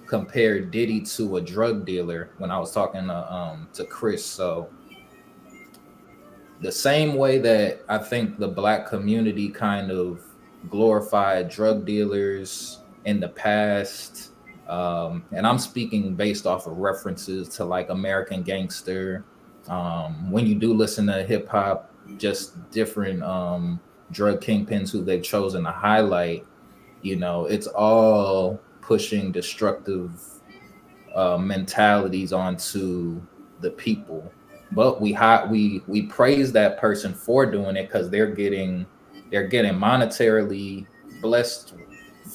compared Diddy to a drug dealer when I was talking to Chris. So the same way that I think the Black community kind of glorified drug dealers in the past, and I'm speaking based off of references to like American Gangster. When you do listen to hip hop, just different drug kingpins who they've chosen to highlight, you know, it's all pushing destructive mentalities onto the people. But we praise that person for doing it because they're getting monetarily blessed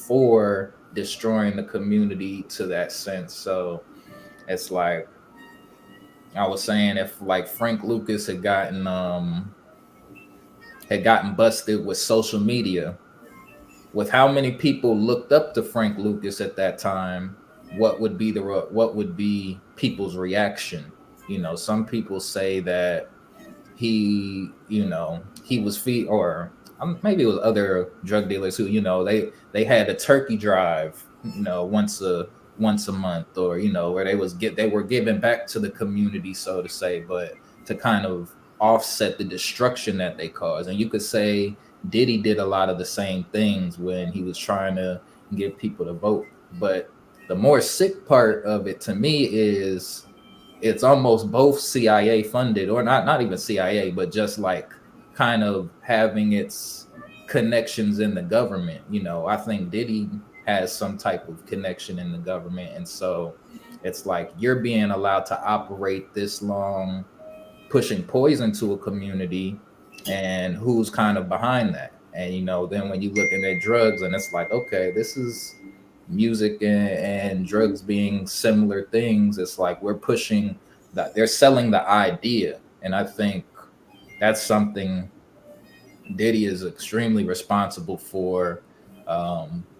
for destroying the community to that sense. So it's like I was saying, if like Frank Lucas had gotten busted with social media, with how many people looked up to Frank Lucas at that time, what would be people's reaction? You know, some people say that he, you know, he was or maybe it was other drug dealers who, you know, they had a turkey drive, you know, once a month, or you know, where they were giving back to the community, so to say, but to kind of offset the destruction that they caused. And you could say Diddy did a lot of the same things when he was trying to get people to vote. But the more sick part of it to me is it's almost both CIA funded, or not even CIA, but just like kind of having its connections in the government. You know, I think Diddy has some type of connection in the government. And so it's like you're being allowed to operate this long, pushing poison to a community, and who's kind of behind that. And you know, then when you look at drugs, and it's like, okay, this is music and drugs being similar things. It's like we're pushing that, they're selling the idea. And I think that's something Diddy is extremely responsible for,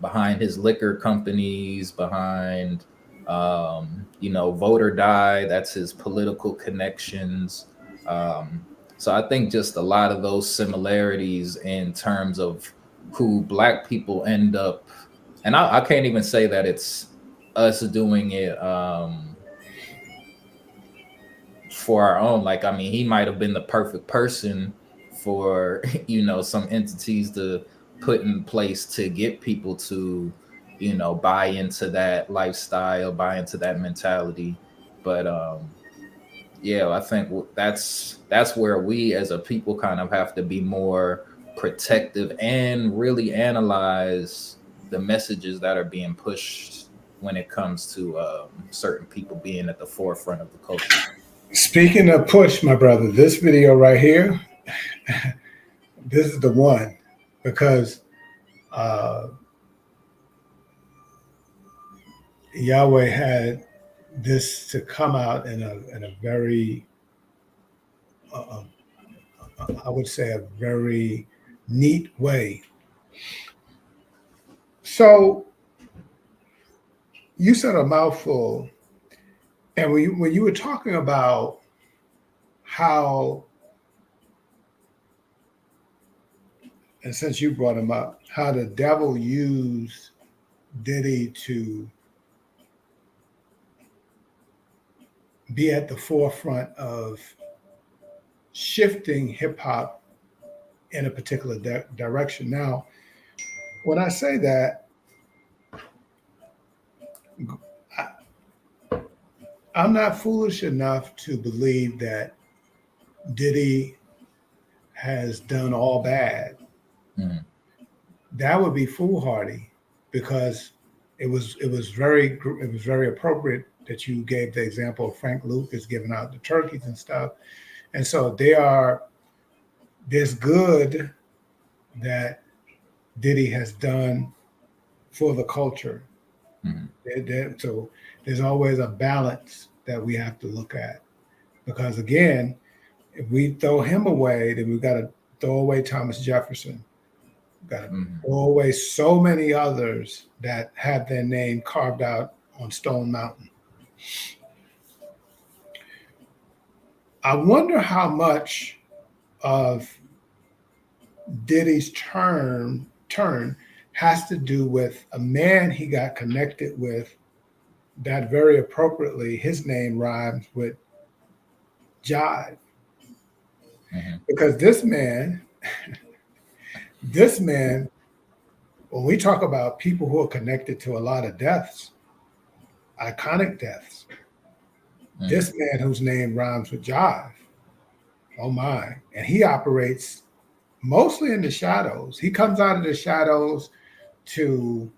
behind his liquor companies, behind You know, Vote or Die, that's his political connections. Um, so I think just a lot of those similarities in terms of who Black people end up, and I can't even say that it's us doing it for our own. Like, I mean, he might have been the perfect person for, you know, some entities to put in place to get people to, you know, buy into that lifestyle, buy into that mentality. But yeah, I think that's where we as a people kind of have to be more protective and really analyze the messages that are being pushed when it comes to certain people being at the forefront of the culture. Speaking of push, my brother, this video right here, this is the one because uh, Yahweh had this to come out in a very, uh, I would say, a very neat way. So you said a mouthful, and when you were talking about how, and since you brought him up, how the devil used Diddy to be at the forefront of shifting hip hop in a particular direction. Now, when I say that, I, I'm not foolish enough to believe that Diddy has done all bad. Mhm. That would be foolhardy because it was very appropriate that you gave the example of Frank Lucas giving out the turkeys and stuff. And so there's good that Diddy has done for the culture. Mhm. So there's always a balance that we have to look at because again, if we throw him away, then we've got to throw away Thomas Jefferson. We've got to Mhm. throw away so many others that have their name carved out on Stone Mountain. I wonder how much of Diddy's turn has to do with a man he got connected with that very appropriately his name rhymes with Jive. Mhm. Because this man, when we talk about people who are connected to a lot of deaths, iconic deaths, Mhm. this man whose name rhymes with Jive, oh my, and he operates mostly in the shadows. He comes out of the shadows to,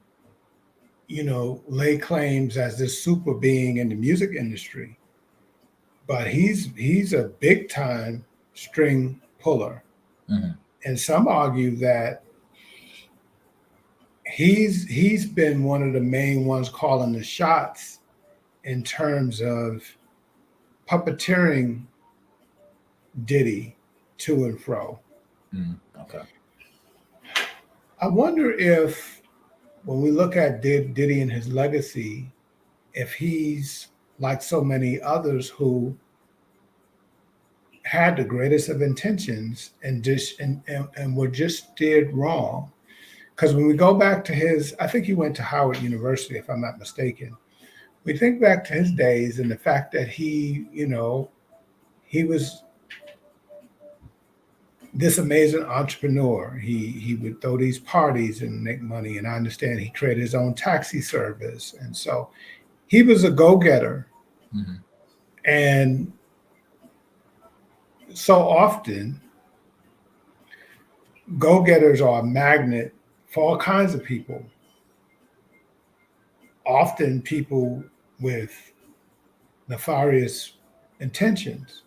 lay claims as this super being in the music industry, but he's a big time string puller. Mhm. And some argue that he's been one of the main ones calling the shots in terms of puppeteering Diddy to and fro. Mhm. Okay. I wonder if when we look at Diddy and his legacy, if he's like so many others who had the greatest of intentions and were just steered wrong. Because when we go back to I think he went to Howard University, if I'm not mistaken. We think back to his days and the fact that he was this amazing entrepreneur. He would throw these parties and make money. And I understand he created his own taxi service. And so he was a go-getter. Mhm. And so often go-getters are a magnet for all kinds of people. Often people with nefarious intentions.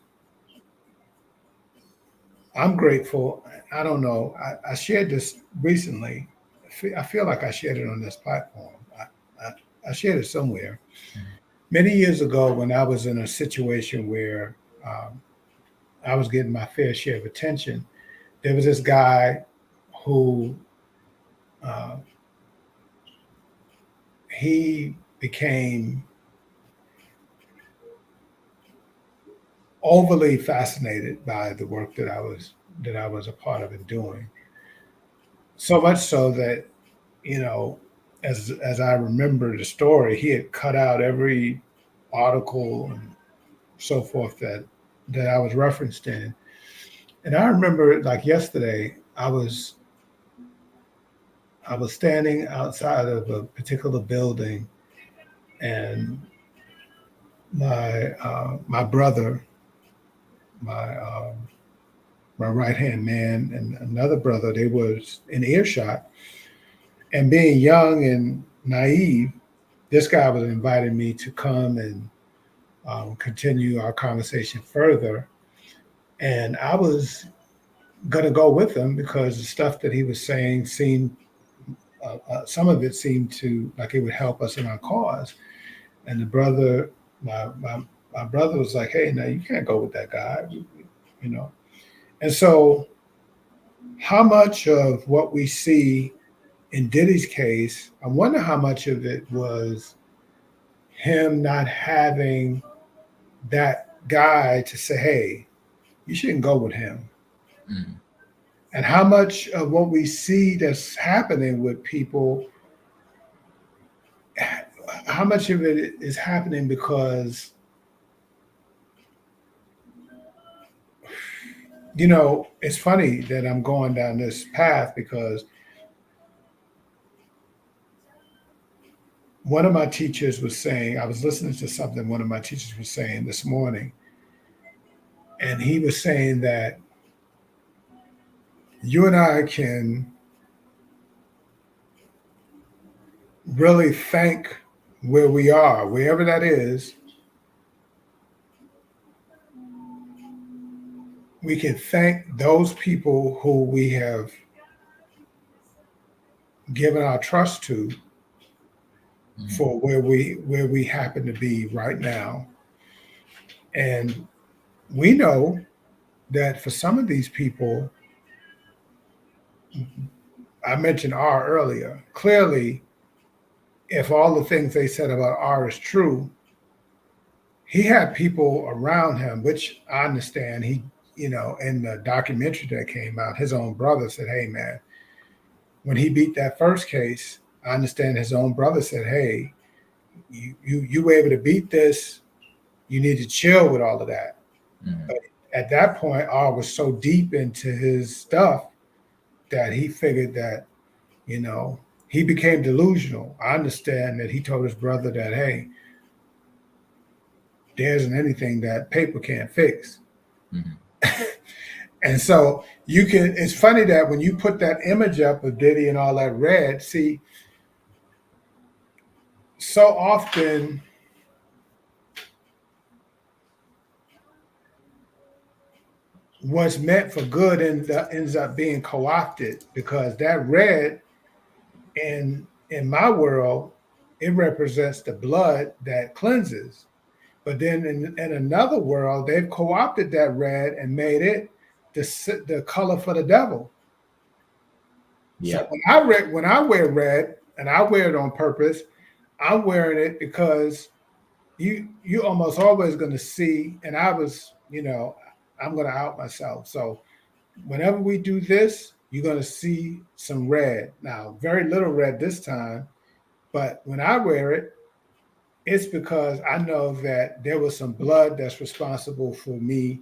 I'm grateful. I don't know. I shared this recently. I feel like I shared it on this platform. I shared it somewhere. Mhm. Many years ago, when I was in a situation where um, I was getting my fair share of attention, there was this guy who uh, he became overly fascinated by the work that I was a part of and doing. So much so that, you know, as I remember the story, he had cut out every article and so forth that I was referenced in. And I remember like yesterday, I was standing outside of a particular building, and my brother, my my right hand man, and another brother, they was in earshot. And being young and naive, this guy was inviting me to come and continue our conversation further. And I was gonna go with him because the stuff that he was saying seemed, some of it seemed to like it would help us in our cause. And the brother, my brother was like, "Hey, now you can't go with that guy," you know. And so, how much of what we see in Diddy's case, I wonder how much of it was him not having that guy to say, "Hey, you shouldn't go with him." Mm. And how much of what we see that's happening with people, how much of it is happening because, you know, it's funny that I'm going down this path because one of my teachers was saying, I was listening to something one of my teachers was saying this morning, and he was saying that you and I can really thank where we are, wherever that is, we can thank those people who we have given our trust to Mm. for where we happen to be right now. And we know that for some of these people, I mentioned R earlier. Clearly, if all the things they said about R is true, he had people around him, which I understand. He, you know, in the documentary that came out, his own brother said, "Hey, man, when he beat that first case, I understand his own brother said, "Hey, you were able to beat this. You need to chill with all of that." Mm. But at that point, R was so deep into his stuff that he figured that, you know, he became delusional. I understand that he told his brother that, "Hey, there isn't anything that paper can't fix." Mm. And so you can, it's funny that when you put that image up of Diddy and all that red, see, so often what's meant for good ends up being co-opted because that red in my world, it represents the blood that cleanses. But then in another world, they've co-opted that red and made it the color for the devil. So Yeah. when I wear red and I wear it on purpose, I'm wearing it because you almost always going to see, and I was, you know, I'm going to out myself. So whenever we do this, you're going to see some red. Now, very little red this time, but when I wear it, it's because I know that there was some blood that's responsible for me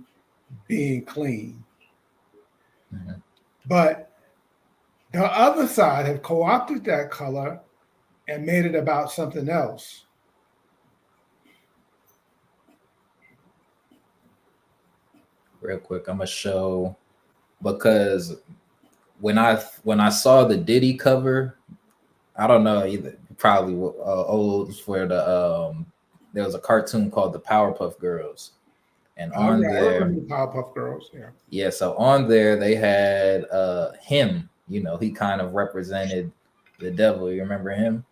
being clean. Mhm. But the other side have co-opted that color and made it about something else. Real quick, I'm gonna show because when I saw the Diddy cover, I don't know either. Probably old for the there was a cartoon called the Powerpuff Girls, and All on right, I there, remember the Powerpuff Girls. Yeah. yeah, so on there they had him. You know, he kind of represented the devil. You remember him?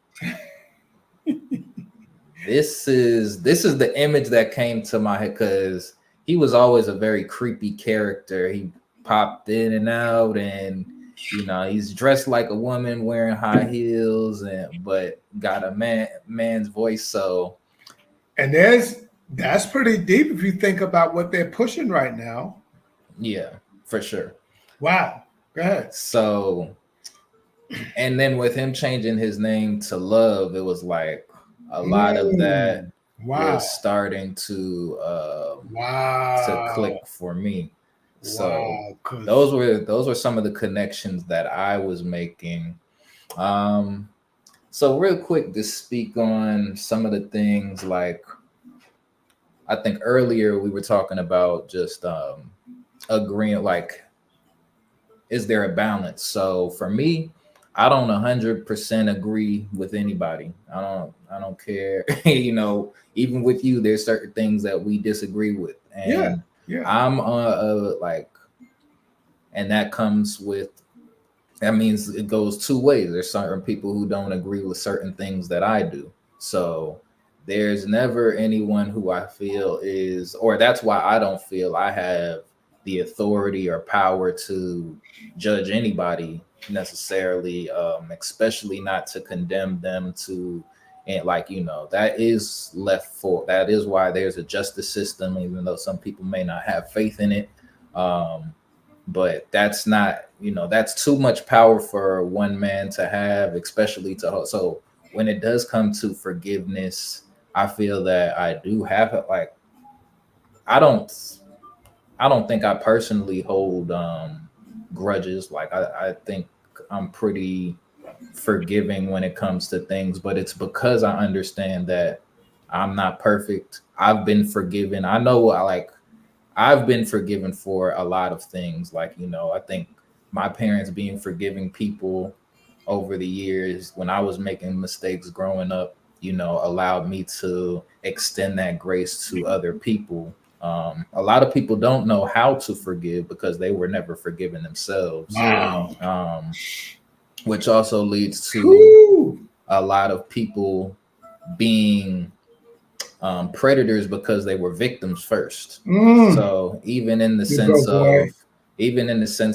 This is the image that came to my head because he was always a very creepy character. He popped in and out, and you know he's dressed like a woman wearing high heels, and but got a man's voice. So And That's pretty deep if you think about what they're pushing right now. Yeah, for sure. Wow. Go ahead. So, and then with him changing his name to Love, it was like a lot of that Wow. was starting to Wow. click for me. So Wow. Because those were some of the connections that I was making. So real quick to speak on some of the things, like I think earlier we were talking about just agreeing, like, is there a balance? So for me, I don't 100% agree with anybody. I don't care. Even with you, there's certain things that we disagree with, yeah, and yeah. I'm like, and that comes with, that means it goes two ways. There's certain people who don't agree with certain things that I do. So there's never anyone who I feel is, or that's why I don't feel I have the authority or power to judge anybody necessarily, especially not to condemn them to, and like, that is left for, that is why there's a justice system, even though some people may not have faith in it. But that's not, that's too much power for one man to have, especially to, so when it does come to forgiveness, I feel that I do have it. Like, i don't I don't think I personally hold grudges. Like, I think I'm pretty forgiving when it comes to things, but it's because I understand that I'm not perfect. I've been forgiven. I know I've been forgiven for a lot of things. Like, I think my parents being forgiving people over the years when I was making mistakes growing up, allowed me to extend that grace to other people. A lot of people don't know how to forgive because they were never forgiven themselves, Wow. which also leads to Whew. a lot of people being predators because they were victims first. Mm. So even in the You go, sense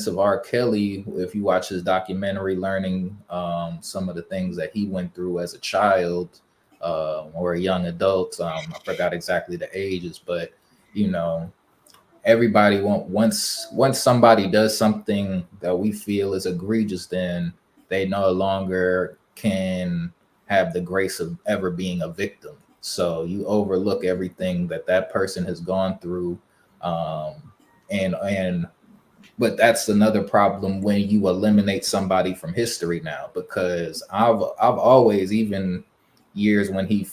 boy. of R. Kelly, if you watch his documentary, learning some of the things that he went through as a child or a young adult, I forgot exactly the ages, but you know, everybody once somebody does something that we feel is egregious, then they no longer can have the grace of ever being a victim. So you overlook everything that that person has gone through, and but that's another problem when you eliminate somebody from history now, because I've always, even years when he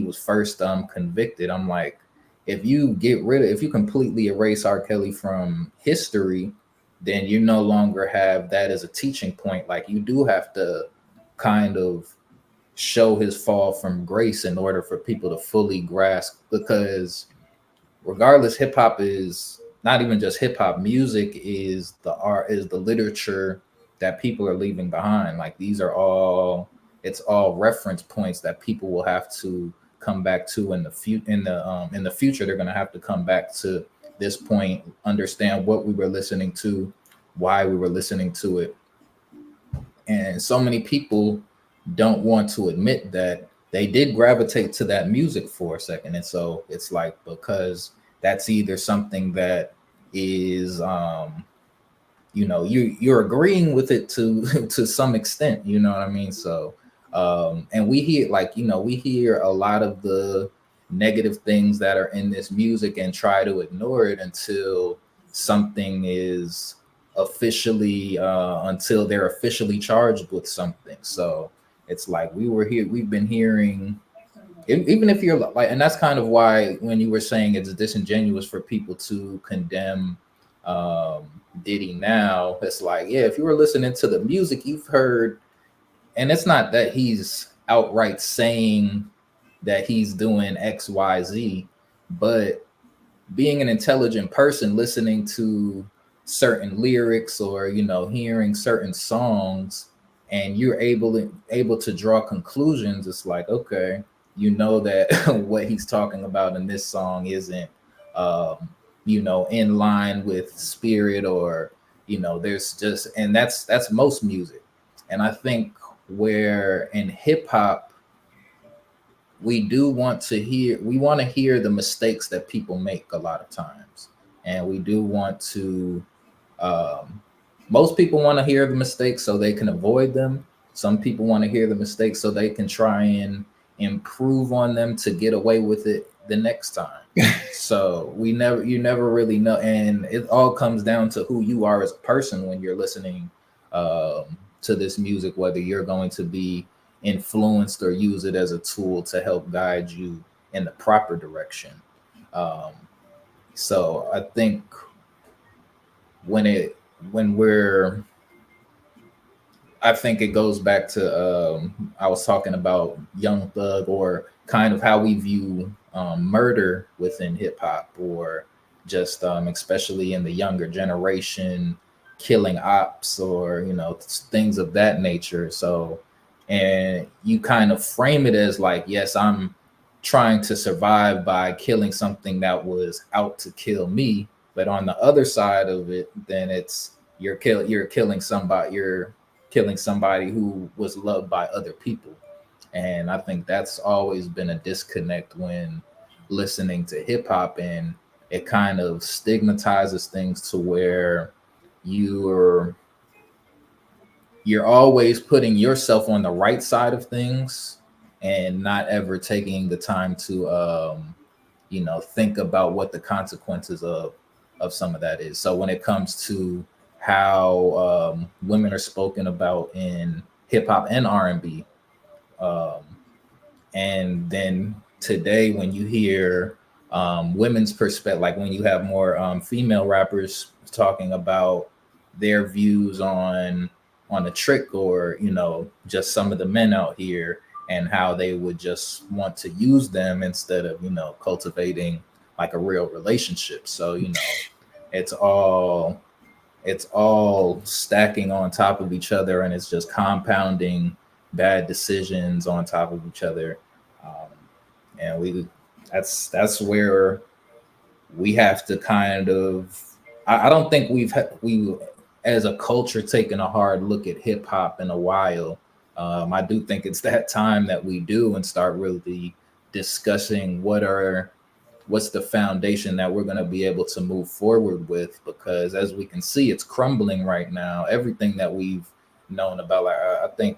was first convicted, I'm like, if you completely erase R. Kelly from history, then you no longer have that as a teaching point. Like, you do have to kind of show his fall from grace in order for people to fully grasp, because regardless, hip hop is not even just hip hop. Music is the art, is the literature that people are leaving behind. Like, these are all, it's all reference points that people will have to come back to in the in the future. They're going to have to come back to this point, understand what we were listening to, why we were listening to it. And so many people don't want to admit that they did gravitate to that music for a second. And so it's like, because that's either something that is you're agreeing with it to to some extent, you know what I mean? So and we hear, like, we hear a lot of the negative things that are in this music and try to ignore it until something is officially until they're officially charged with something. So it's like, we've been hearing, even if you're like, and that's kind of why when you were saying it's disingenuous for people to condemn um Diddy now, it's like, yeah, if you were listening to the music, you've heard, and it's not that he's outright saying that he's doing XYZ, but being an intelligent person listening to certain lyrics, or hearing certain songs, and you're able to draw conclusions, it's like, okay, that what he's talking about in this song isn't in line with spirit, or there's just, and that's most music. And I think where in hip hop, we do want to hear, we want to hear the mistakes that people make a lot of times, and we do want to, um, most people want to hear the mistakes so they can avoid them. Some people want to hear the mistakes so they can try and improve on them to get away with it the next time. So you never really know, and it all comes down to who you are as a person when you're listening to this music, whether you're going to be influenced or use it as a tool to help guide you in the proper direction. Um, so I think when it when we're I think it goes back to I was talking about Young Thug, or kind of how we view murder within hip hop, or just especially in the younger generation, killing ops, or things of that nature. So, and you kind of frame it as like, yes, I'm trying to survive by killing something that was out to kill me, but on the other side of it, then it's you're killing somebody, who was loved by other people. And I think that's always been a disconnect when listening to hip hop, and it kind of stigmatizes things to where you're you're always putting yourself on the right side of things, and not ever taking the time to think about what the consequences of some of that is. So when it comes to how women are spoken about in hip hop and R&B, um, and then today when you hear women's perspective, like when you have more female rappers talking about their views on a trick, or just some of the men out here, and how they would just want to use them instead of cultivating like a real relationship. So it's all it's all stacking on top of each other, and it's just compounding bad decisions on top of each other. um, and we that's where we have to kind of, I don't think we as a culture taken a hard look at hip hop in a while. I do think it's that time that we do and start really discussing what's the foundation that we're going to be able to move forward with, because as we can see, it's crumbling right now. Everything that we've known about, like, I think,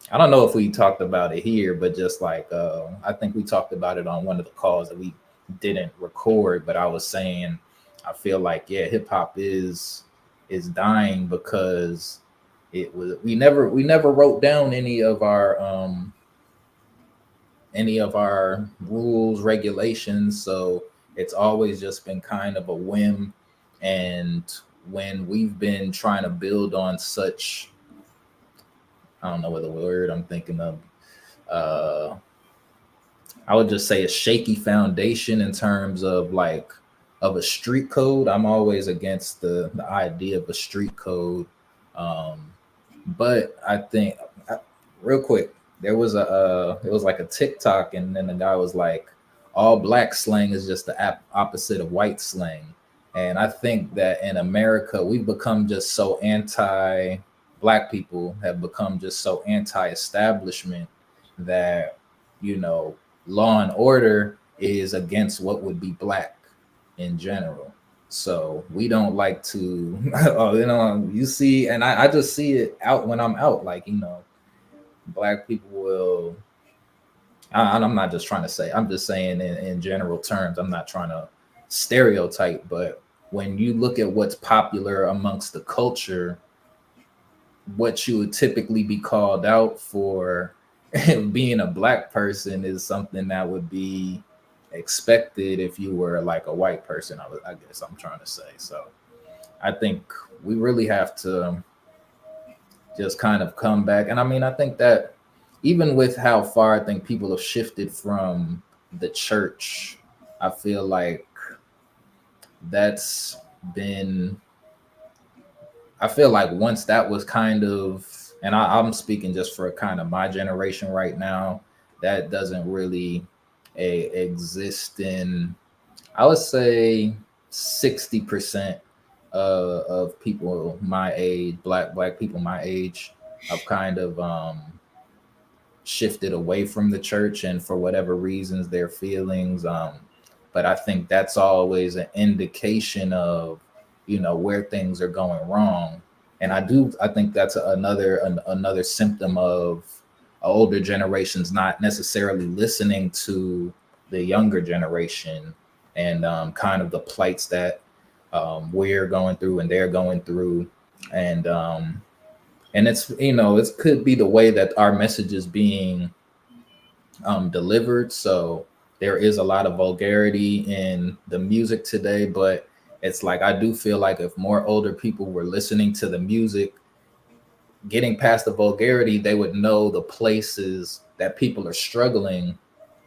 I don't know if we talked about it here, but just like I think we talked about it on one of the calls that we didn't record. But I was saying, I feel like, yeah, hip hop is dying because we never wrote down any of our rules, regulations. So it's always just been kind of a whim. And when we've been trying to build on such, I don't know what the word I'm thinking of, uh, I would just say a shaky foundation in terms of like of a street code. I'm always against the idea of a street code. Um, but I think, real quick, there was it was like a TikTok, and then the guy was like, all black slang is just the opposite of white slang. And I think that in America we've become just so anti, black people have become just so anti-establishment, that you know law and order is against what would be black in general. So we don't like to oh, you see, and I just see it out when I'm out, like, black people will, and I'm not just trying to say, I'm just saying in general terms, I'm not trying to stereotype, but when you look at what's popular amongst the culture, what you would typically be called out for being a black person is something that would be expected if you were like a white person. I guess I'm trying to say. So I think we really have to just kind of come back. And I mean, I think that even with how far I think people have shifted from the church, I feel like that's been, I feel like once that was kind of, and I'm speaking just for kind of my generation right now, that doesn't really exist in, I would say 60% of people my age, black people my age, have kind of shifted away from the church, and for whatever reasons, their feelings. But I think that's always an indication of, where things are going wrong. And I think that's another symptom of older generations not necessarily listening to the younger generation, and kind of the plights that we're going through and they're going through. And it's, it could be the way that our message is being delivered. So there is a lot of vulgarity in the music today, but it's like, I do feel like if more older people were listening to the music, getting past the vulgarity, they would know the places that people are struggling,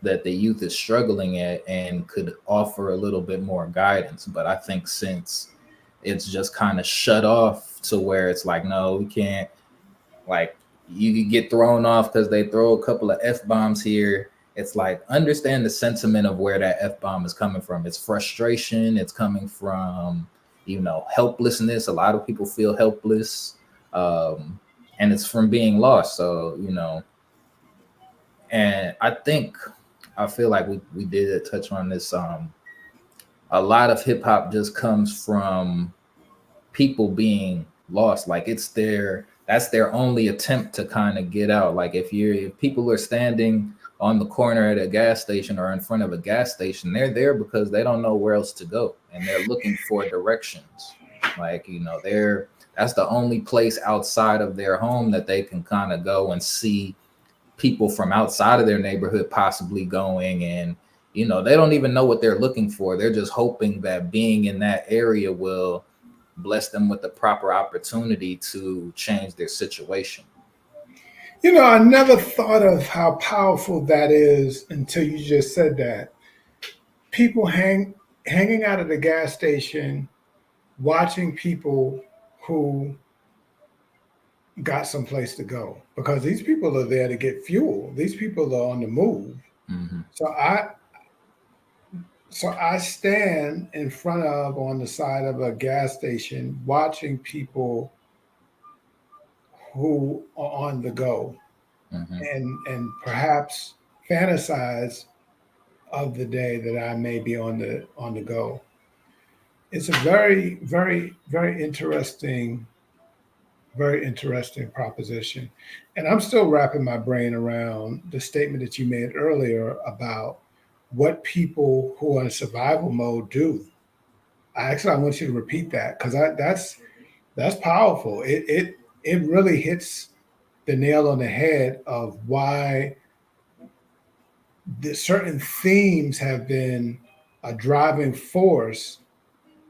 that the youth is struggling at, and could offer a little bit more guidance. But I think since it's just kind of shut off to where it's like, no, we can't, like, you get thrown off because they throw a couple of F-bombs here. It's like, understand the sentiment of where that F-bomb is coming from. It's frustration. It's coming from, helplessness. A lot of people feel helpless. And it's from being lost. So, and I feel like we did touch on this. A lot of hip hop just comes from people being lost. Like, that's their only attempt to kind of get out. Like, if people are standing on the corner at a gas station or in front of a gas station, they're there because they don't know where else to go, and they're looking for directions. Like, that's the only place outside of their home that they can kind of go and see people from outside of their neighborhood possibly going. And, they don't even know what they're looking for. They're just hoping that being in that area will bless them with the proper opportunity to change their situation. I never thought of how powerful that is until you just said that. People hanging out at the gas station, watching people who got someplace to go, because these people are there to get fuel. These people are on the move. Mm-hmm. So I stand in front of, on the side of a gas station, watching people who are on the go, Mm-hmm. and perhaps fantasize of the day that I may be on the go. It's a very, very, very interesting proposition. And I'm still wrapping my brain around the statement that you made earlier about what people who are in survival mode do. I want you to repeat that, because that's powerful. It really hits the nail on the head of why the certain themes have been a driving force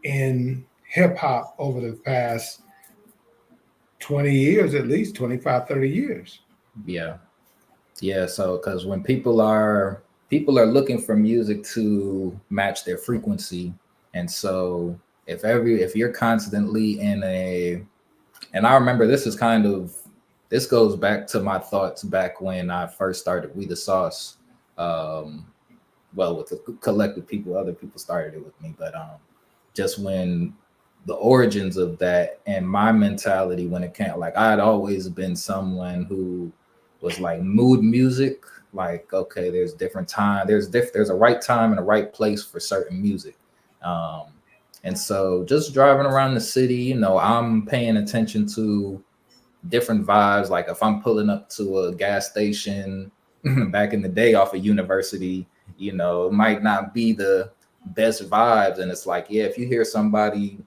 in hip hop over the past 20 years, at least 25, 30 years. Yeah. Yeah. So, because when people are looking for music to match their frequency. And so if you're constantly and I remember this goes back to my thoughts back when I first started We the Sauce. Well, with a collective people, other people started it with me, but just when the origins of that and my mentality when it came, like, I had always been someone who was like mood music. Like, okay, there's different time, there's a right time and a right place for certain music. Um, and so just driving around the city, I'm paying attention to different vibes. Like, if I'm pulling up to a gas station back in the day off of University, it might not be the best vibes. And it's like, yeah, if you hear somebody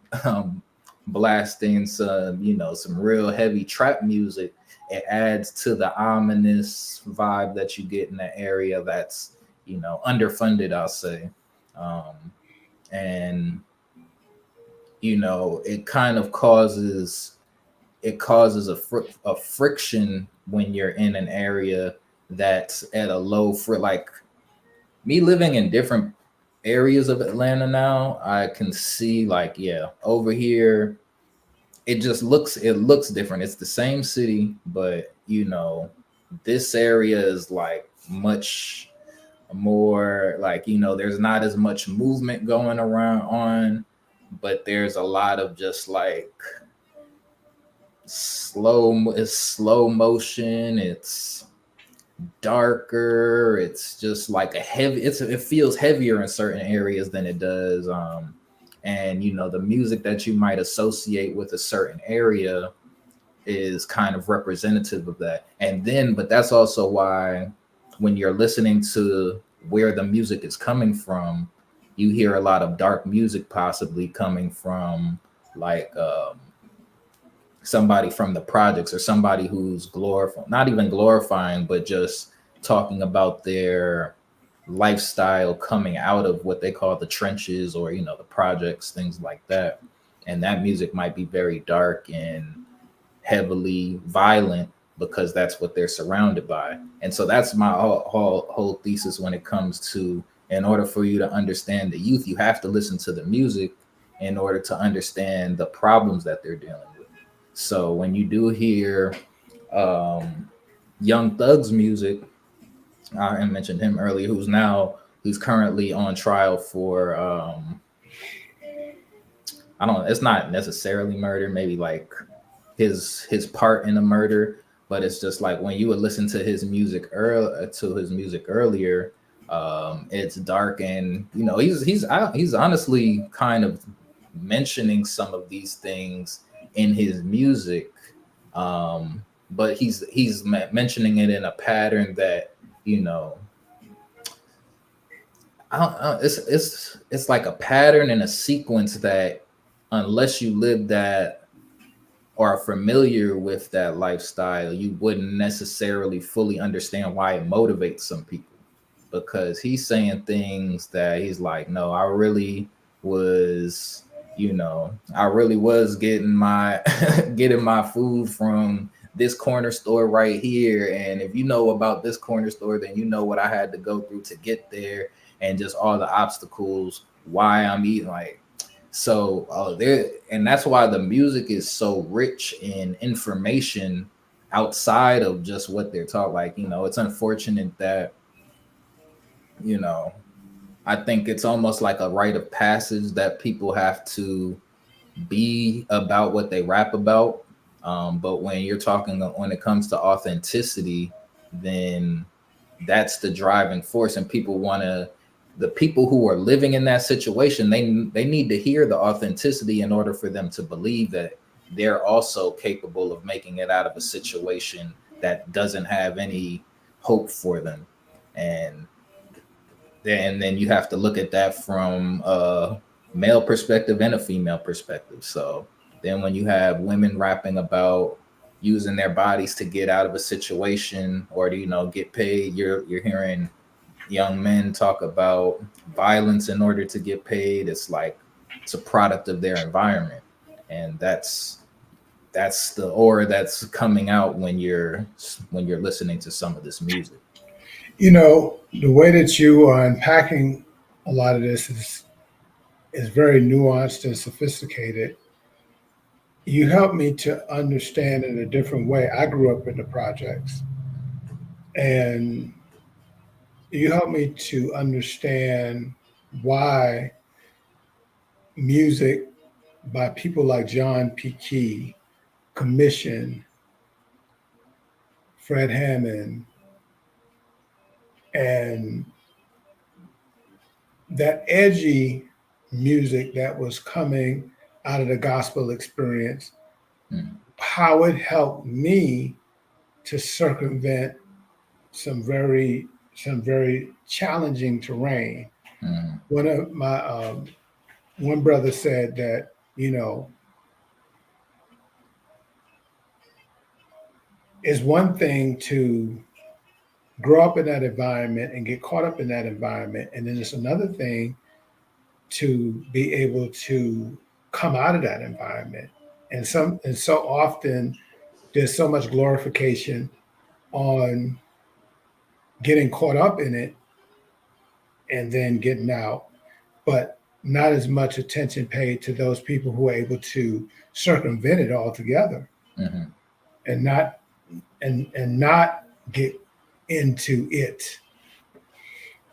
blasting some real heavy trap music, it adds to the ominous vibe that you get in the area that's, underfunded, I'll say. And it kind of causes a friction when you're in an area that's at a low for, like, me living in different areas of Atlanta now. I can see, like, yeah, over here it looks different. It's the same city, but this area is like much more, like, there's not as much movement going around on, but there's a lot of just like slow motion. It's darker. It's just like a heavy. It feels heavier in certain areas than it does. And you know, the music that you might associate with a certain area is kind of representative of that. And then, but that's also why when you're listening to where the music is coming from, you hear a lot of dark music possibly coming from like somebody from the projects or somebody who's glorifying, not even glorifying, but just talking about their lifestyle coming out of what they call the trenches or, you know, the projects, things like that. And that music might be very dark and heavily violent because that's what they're surrounded by. And so that's my whole thesis when it comes to, in order for you to understand the youth, you have to listen to the music in order to understand the problems that they're dealing with. So when you do hear Young Thug's music, I mentioned him earlier, who's currently on trial for I don't, it's not necessarily murder, maybe like his part in the murder, but it's just like when you would listen to his music earlier, it's dark, and you know he's honestly kind of mentioning some of these things in his music, but he's mentioning it in a pattern that, you know, it's like a pattern and a sequence that unless you live that or are familiar with that lifestyle, you wouldn't necessarily fully understand why it motivates some people. Because he's saying things that he's like, no, I really was, you know, I really was getting my getting my food from this corner store right here. And if you know about this corner store, then you know what I had to go through to get there, and just all the obstacles why I'm eating like. So there, and that's why the music is so rich in information outside of just what they're taught. Like, you know, it's unfortunate that, you know, I think it's almost like a rite of passage that people have to be about what they rap about. But when you're talking, when it comes to authenticity, then that's the driving force, and people want to, the people who are living in that situation, they need to hear the authenticity in order for them to believe that they're also capable of making it out of a situation that doesn't have any hope for them. And then you have to look at that from a male perspective and a female perspective. So then when you have women rapping about using their bodies to get out of a situation or to, you know, get paid, you're hearing young men talk about violence in order to get paid. It's like it's a product of their environment. And that's the aura that's coming out when you're listening to some of this music. You know, the way that you are unpacking a lot of this is very nuanced and sophisticated. You help me to understand in a different way. I grew up in the projects, and you help me to understand why music by people like John P. Key, Commission, Fred Hammond, and that edgy music that was coming out of the gospel experience, Mm, how it helped me to circumvent some very challenging terrain. mm, One of my one brother said that, you know, it's one thing to grow up in that environment and get caught up in that environment, and then it's another thing to be able to come out of that environment. And so often there's so much glorification on getting caught up in it and then getting out, but not as much attention paid to those people who are able to circumvent it altogether mhm, and not get into it.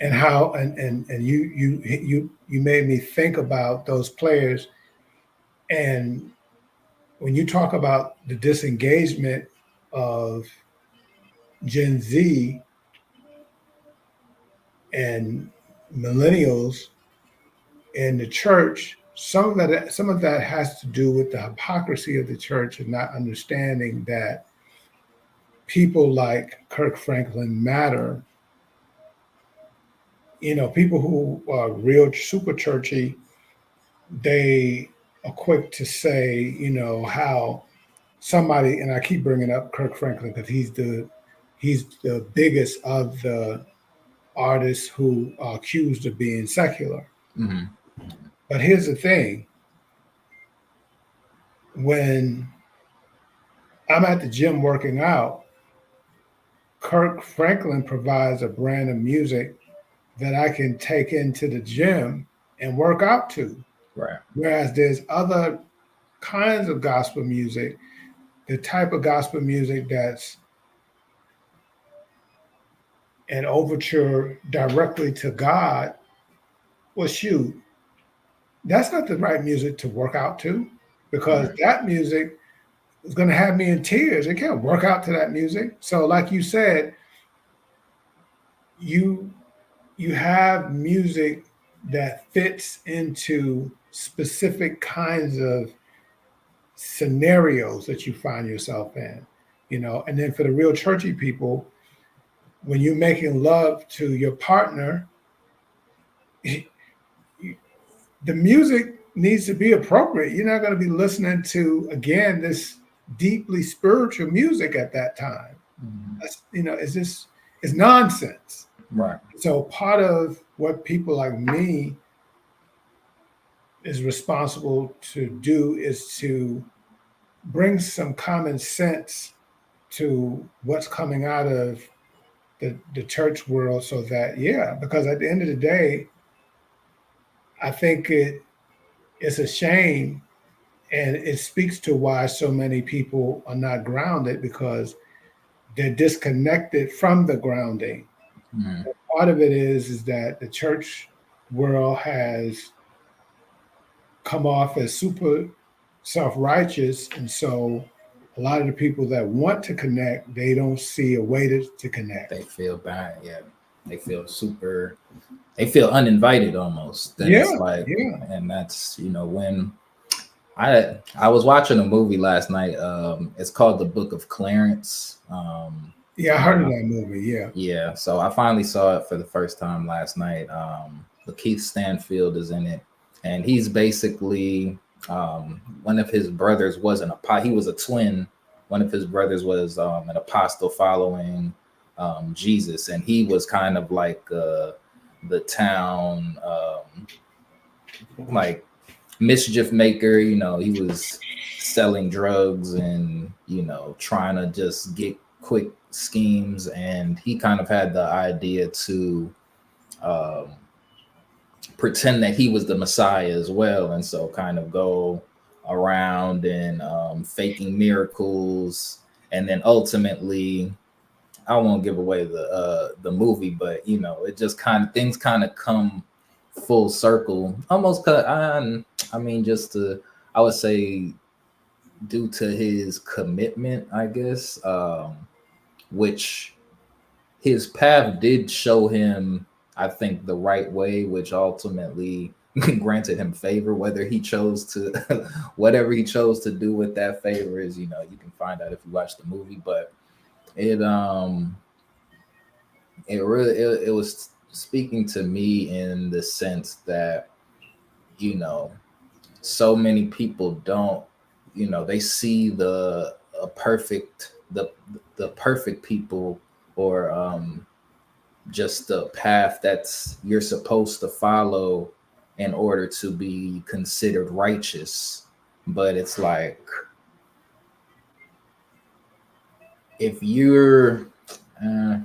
And how and you made me think about those players. And when you talk about the disengagement of Gen Z, and millennials in the church. Some of that has to do with the hypocrisy of the church and not understanding that people like Kirk Franklin matter. People who are real super churchy, they are quick to say, how somebody, and I keep bringing up Kirk Franklin because he's the biggest of the artists who are accused of being secular. Mhm. But here's the thing: when I'm at the gym working out, Kirk Franklin provides a brand of music that I can take into the gym and work out to. Right. Whereas there's other kinds of gospel music, the type of gospel music that's an overture directly to God. Well, shoot, that's not the right music to work out to, because Right. that music is going to have me in tears. I can't work out to that music. So, like you said, you you have music that fits into specific kinds of scenarios that you find yourself in, and then for the real churchy people, when you're making love to your partner, the music needs to be appropriate. You're not going to be listening to, again, this deeply spiritual music at that time. Mhm. It's just, it's nonsense. Right. So part of what people like me is responsible to do is to bring some common sense to what's coming out of the church world, so that, yeah, because at the end of the day, I think it's a shame, and it speaks to why so many people are not grounded, because they're disconnected from the grounding. Mhm. Part of it is that the church world has come off as super self-righteous, and so a lot of the people that want to connect, they don't see a way to They connect. feel bad. Yeah. They feel super. They feel uninvited almost. Then Yeah, it's like, yeah, and that's when I was watching a movie last night. It's called The Book of Clarence. yeah. I I don't heard of know. that movie. Yeah, Yeah, so I finally saw it for the first time last night. Lakeith Stanfield is in it, and he's basically one of his brothers was he was a twin. One of his brothers was an apostle following Jesus, and he was kind of like the town like mischief maker. He was selling drugs and trying to just get quick schemes, and he kind of had the idea to um, pretend that he was the Messiah as well, and so kind of go around and faking miracles, and then ultimately, I won't give away the movie, but it just kind of things kind of come full circle, almost. I mean, just to, I would say, due to his commitment, I guess, which his path did show him, I think, the right way, which ultimately granted him favor. Whether he chose to, whatever he chose to do with that favor is, you can find out if you watch the movie. But it it really it was speaking to me in the sense that you know so many people don't, they see the a perfect the perfect people, or just the path that's you're supposed to follow in order to be considered righteous. But it's like, if you're uh,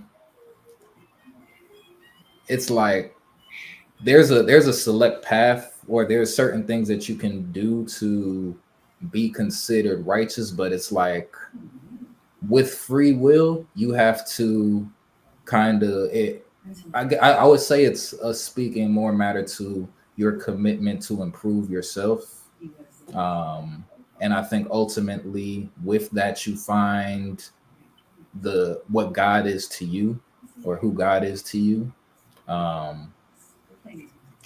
it's like there's a select path, or there's certain things that you can do to be considered righteous, but it's like, with free will you have to kind of it I would say it's speaking more matter to your commitment to improve yourself. And I think ultimately with that you find the what God is to you, or who God is to you. Um,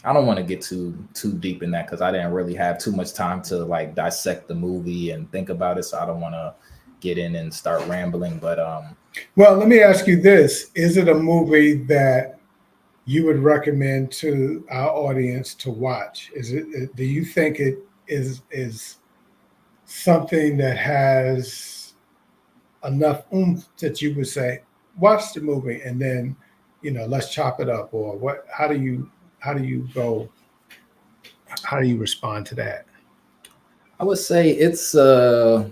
I don't want to get too deep in that because I didn't really have too much time to like dissect the movie and think about it. So I don't want to get in and start rambling. But Well, let me ask you this: is it a movie that you would recommend to our audience to watch? Is it? Do you think it is something that has enough oomph that you would say, watch the movie and then, let's chop it up, or what? How do you go? How do you respond to that? I would say it's a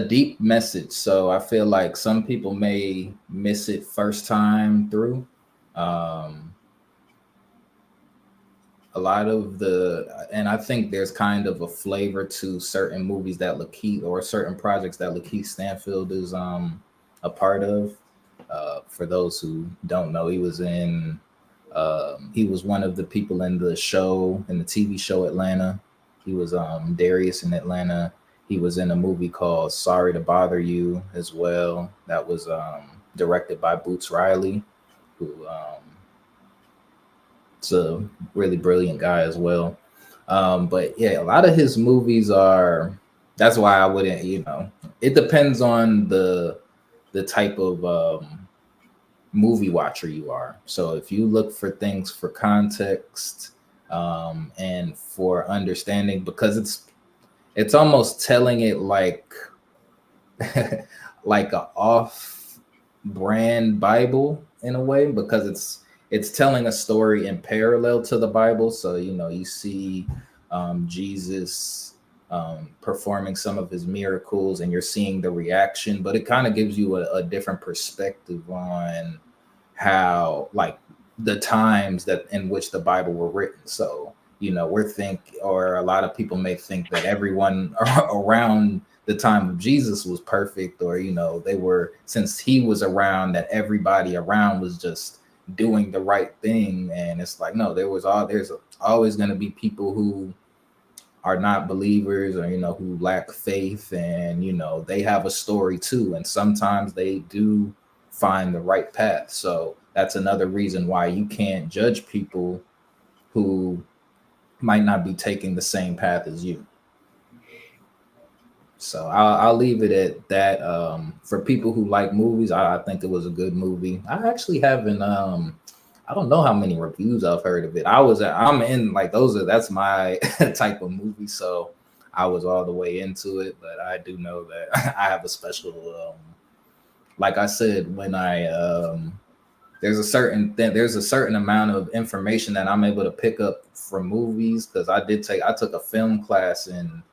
deep message. So I feel like some people may miss it first time through. Um, a lot of and I think there's kind of a flavor to certain movies that Lakeith or certain projects that Lakeith Stanfield is a part of. For those who don't know, he was one of the people in the TV show Atlanta. He was Darius in Atlanta. He was in a movie called Sorry to Bother You as well. That was directed by Boots Riley, who is a really brilliant guy as well. But yeah, a lot of his movies are. That's why I wouldn't. It depends on the type of movie watcher you are. So if you look for things for context and for understanding, because it's almost telling it like like a off brand Bible in a way, because it's telling a story in parallel to the Bible. So you see Jesus performing some of his miracles, and you're seeing the reaction, but it kind of gives you a different perspective on how, like, the times that in which the Bible were written. So or a lot of people may think that everyone around the time of Jesus was perfect, or they were, since he was around, that everybody around was just doing the right thing. And it's like, no, there's always going to be people who are not believers, or who lack faith, and they have a story too, and sometimes they do find the right path. So that's another reason why you can't judge people who might not be taking the same path as you. So I'll leave it at that. For people who like movies, I think it was a good movie. I actually haven't I don't know how many reviews I've heard of it. I'm in, like, that's my type of movie, so I was all the way into it. But I do know that I have a special, like I said, when I there's a certain amount of information that I'm able to pick up from movies, because I took a film class when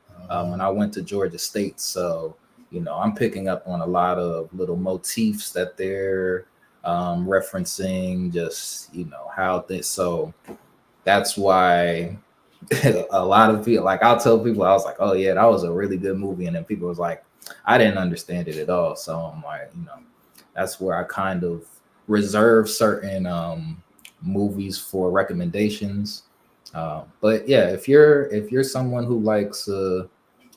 I went to Georgia State. So I'm picking up on a lot of little motifs that they're referencing, just how this. So that's why a lot of people, like, I'll tell people, I was like, oh yeah, that was a really good movie, and then people was like, I didn't understand it at all. So I'm like, that's where I kind of reserve certain movies for recommendations. But yeah, if you're someone who likes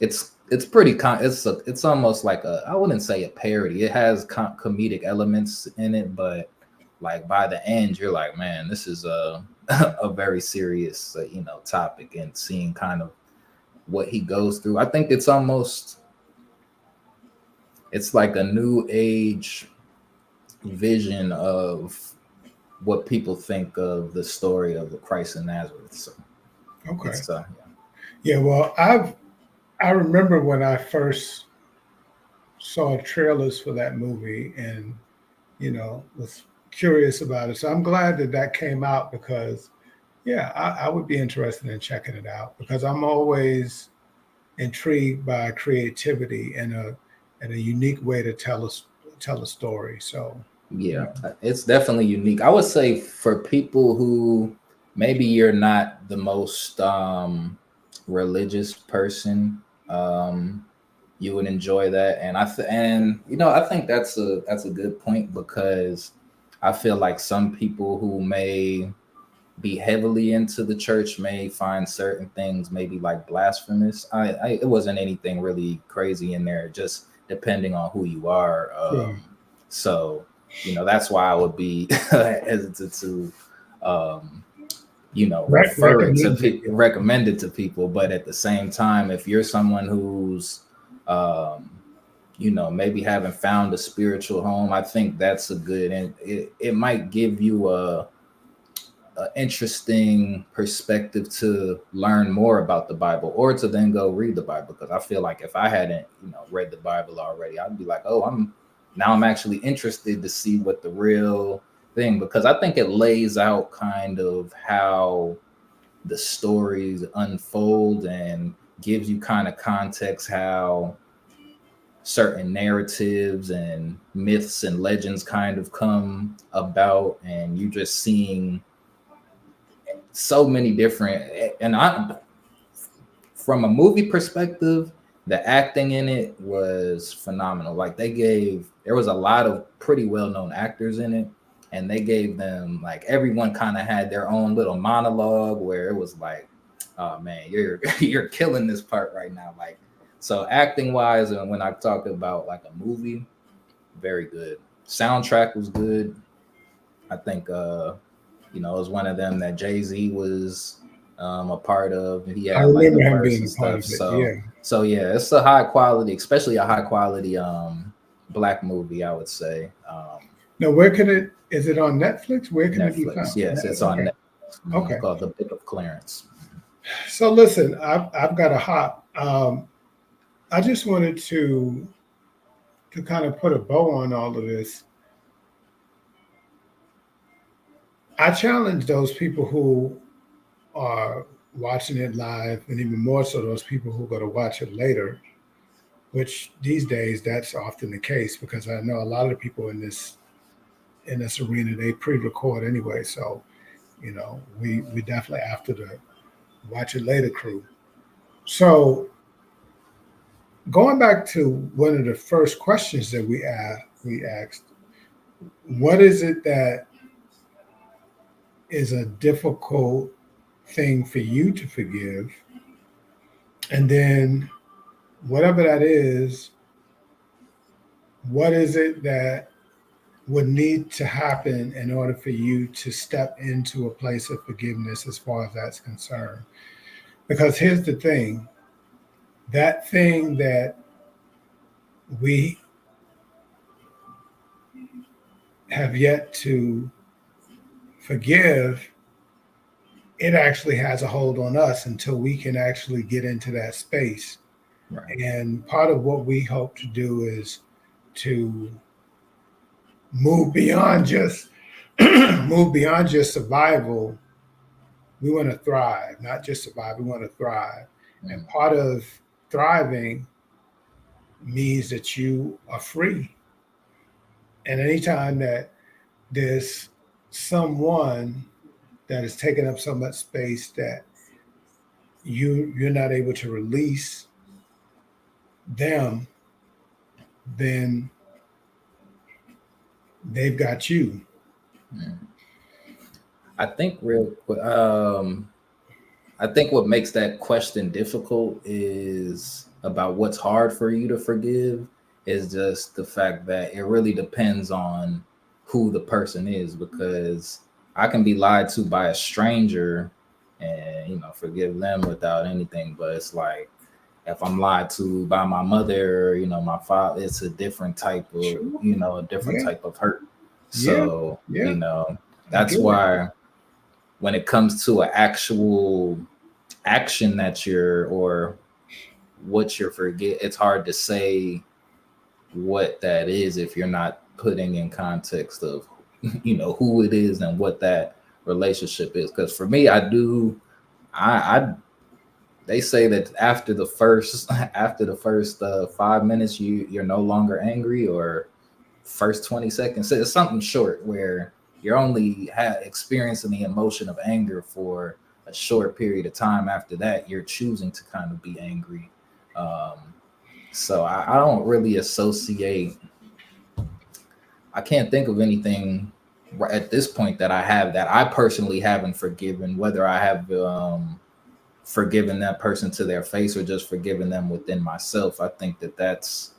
it's pretty it's almost like I wouldn't say a parody. It has comedic elements in it, but like by the end you're like, man, this is a a very serious topic, and seeing kind of what he goes through. I think it's like a new age vision of what people think of the story of the Christ in Nazareth. So Okay. it's Yeah. Well, I remember when I first saw trailers for that movie, and was curious about it. So I'm glad that that came out, because yeah, I would be interested in checking it out, because I'm always intrigued by creativity and a unique way to tell a story. So yeah, it's definitely unique. I would say for people who maybe you're not the most religious person, you would enjoy that. And I think that's a good point, because I feel like some people who may be heavily into the church may find certain things maybe like blasphemous. It wasn't anything really crazy in there, just depending on who you are. sure. So that's why I would be hesitant to, Recommend it. recommend it to people. But at the same time, if you're someone who's, um, maybe haven't found a spiritual home, I think that's a good, and it might give you a interesting perspective to learn more about the Bible, or to then go read the Bible. Because I feel like if I hadn't, read the Bible already, I'd be like, oh, I'm actually interested to see what the real thing, because I think it lays out kind of how the stories unfold and gives you kind of context how certain narratives and myths and legends kind of come about, and you just seeing so many different, and I, from a movie perspective, the acting in it was phenomenal. Like there was a lot of pretty well-known actors in it, and they gave them, like, everyone kind of had their own little monologue where it was like, oh man, you're killing this part right now. Like, so acting wise, and when I talk about like a movie, very good. Soundtrack was good. I think it was one of them that Jay-Z was a part of. He I had like the remember him verse being and a part of stuff. it. So Yeah. so yeah, it's a high quality, especially a high quality black movie, I would say. Now, where can it? Is it on Netflix? Where can it be Netflix. found? Yes, it's on Okay. Netflix. It's Okay. called The Book of Clarence. So listen, I've got a hop. I just wanted to kind of put a bow on all of this. I challenge those people who are watching it live, and even more so those people who are going to watch it later, which these days that's often the case, because I know a lot of the people in this arena, they pre-record anyway. So we definitely after the watch it later crew. So going back to one of the first questions that we asked, what is it that is a difficult thing for you to forgive? And then whatever that is, what is it that would need to happen in order for you to step into a place of forgiveness as far as that's concerned? Because here's the thing, that thing that we have yet to forgive, it actually has a hold on us until we can actually get into that space. Right. And part of what we hope to do is to move beyond just move beyond just survival. We want to thrive, not just survive. We want to thrive. And Mm. part of thriving means that you are free. And anytime that there's someone that is taking up so much space that you're not able to release them, then they've got you. Mm. I think I think what makes that question difficult is about what's hard for you to forgive, is just the fact that it really depends on who the person is, because I can be lied to by a stranger and forgive them without anything, but it's like if I'm lied to by my mother, my father, it's a different type of, Sure. a different Yeah. type of hurt. Yeah. So, Yeah. I that's get it. why when it comes to an actual action that or what you're forget, it's hard to say what that is if you're not putting in context of who it is and what that relationship is. Because for me, I they say that after the first after the first 5 minutes, you're no longer angry, or first 20 seconds. So it's something short where you're only experiencing the emotion of anger for a short period of time. After that, you're choosing to kind of be angry. So I don't really associate, I can't think of anything at this point that I personally haven't forgiven, whether I have forgiven that person to their face or just forgiven them within myself. I think that's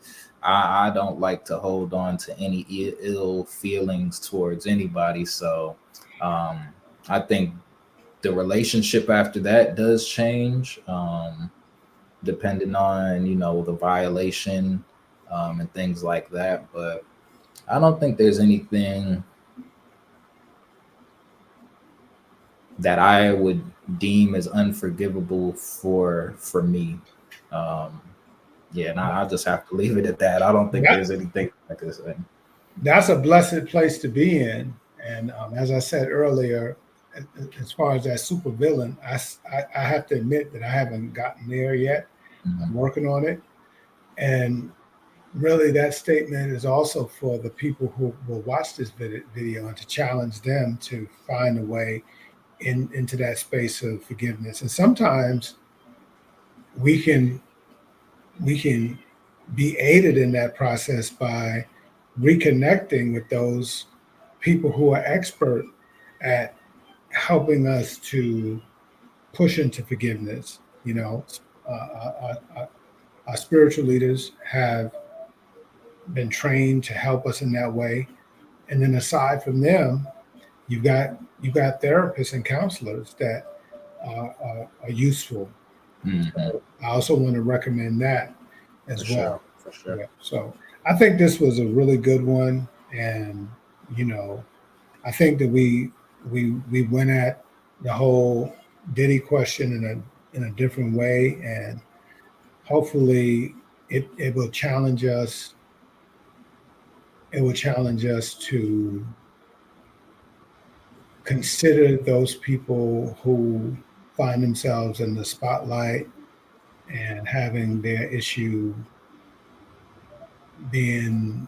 I don't like to hold on to any ill feelings towards anybody. So um, I think the relationship after that does change, depending on, the violation, and things like that. But I don't think there's anything that I would deem as unforgivable for me. Um, yeah, and I'll just have to leave it at that. I don't think That, there's anything like this thing. that's a blessed place to be in. And as I said earlier, as far as that supervillain, I have to admit that I haven't gotten there yet. I'm Mhm. working on it. And really, that statement is also for the people who will watch this video and to challenge them to find a way into that space of forgiveness. And sometimes we can we can be aided in that process by reconnecting with those people who are expert at helping us to push into forgiveness. Our spiritual leaders have been trained to help us in that way. And then aside from them, you've got therapists and counselors that are useful. Mhm. So I also want to recommend that For as sure, well. for sure. Yeah. So I think this was a really good one, and you know, I think that we went at the whole Diddy question in a different way, and hopefully it will challenge us. It will challenge us to consider those people who find themselves in the spotlight and having their issue being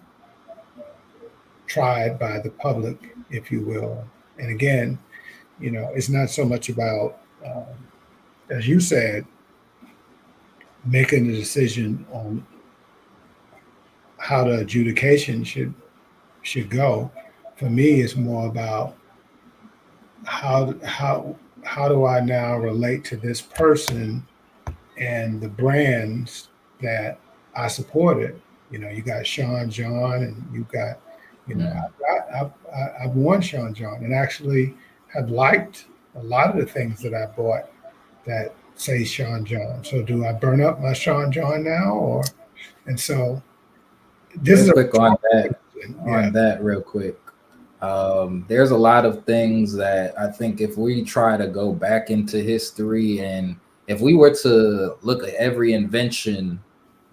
tried by the public, if you will. And again, it's not so much about, as you said, making a decision on how the adjudication should go. For me, it's more about how do I now relate to this person and the brands that I supported. You got Sean John, and you got, Mhm. I've worn Sean John, and actually have liked a lot of the things that I bought that say Sean John. So do I burn up my Sean John now, or and so this Real is a quick yeah. on that real quick. There's a lot of things that I think if we try to go back into history, and if we were to look at every invention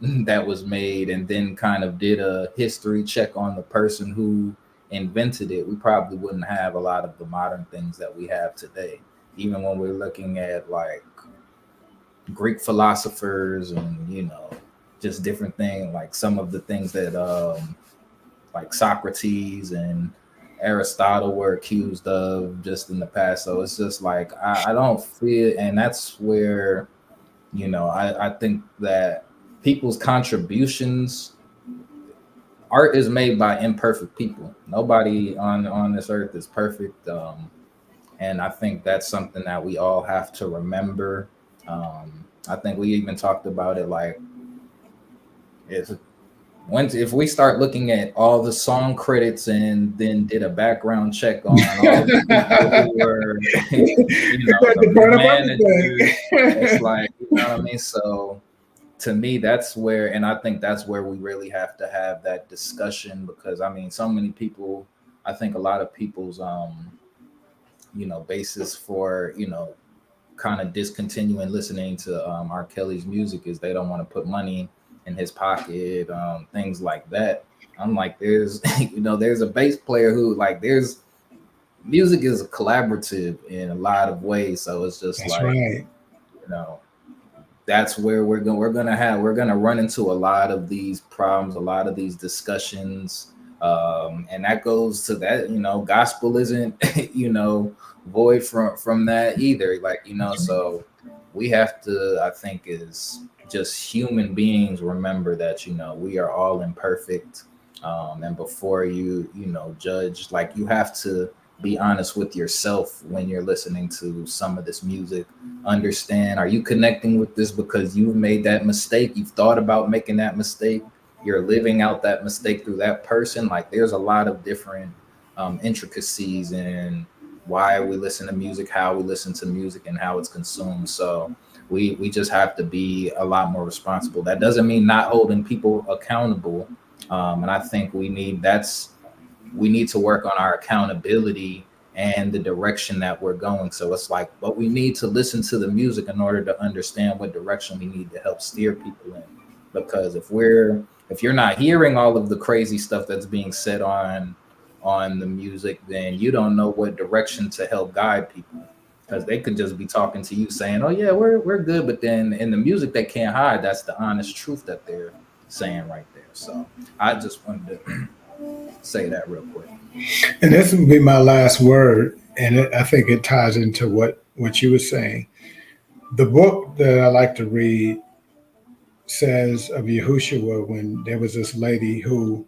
that was made and then kind of did a history check on the person who invented it, we probably wouldn't have a lot of the modern things that we have today. Even when we're looking at like Greek philosophers and just different things, like some of the things that like Socrates and Aristotle were accused of just in the past. So it's just like I don't feel, and that's where I think that people's contributions, art is made by imperfect people. Nobody on this earth is perfect, and I think that's something that we all have to remember. I think we even talked about it, like if if we start looking at all the song credits and then did a background check on all the people who were We had the to burn up managers, it's everything. like, you know what I mean. So to me, that's where, and I think that's where we really have to have that discussion, because I mean, so many people, I think a lot of people's basis for kind of discontinuing listening to R. Kelly's music is they don't want to put money in his pocket, things like that. I'm like, there's there's a bass player who, like, there's music is collaborative in a lot of ways, so it's just That's like, right. you know that's where we're gonna run into a lot of these problems, a lot of these discussions, and that goes to that. Gospel isn't void from that either. Like, That's right. so we have to, I think, is just human beings, remember that we are all imperfect, and before you judge, like, you have to be honest with yourself when you're listening to some of this music. Understand, are you connecting with this because you've made that mistake, you've thought about making that mistake, you're living out that mistake through that person. Like there's a lot of different intricacies in why we listen to music, how we listen to music, and how it's consumed. So we just have to be a lot more responsible. That doesn't mean not holding people accountable. And I think we need to work on our accountability and the direction that we're going. So it's like, but we need to listen to the music in order to understand what direction we need to help steer people in. Because if you're not hearing all of the crazy stuff that's being said on the music, then you don't know what direction to help guide people. Because they could just be talking to you saying, "Oh yeah, we're good," but then in the music they can't hide. That's the honest truth that they're saying right there. So I just wanted to say that real quick. And this will be my last word, and I think it ties into what you were saying. The book that I like to read says of Yahushua when there was this lady who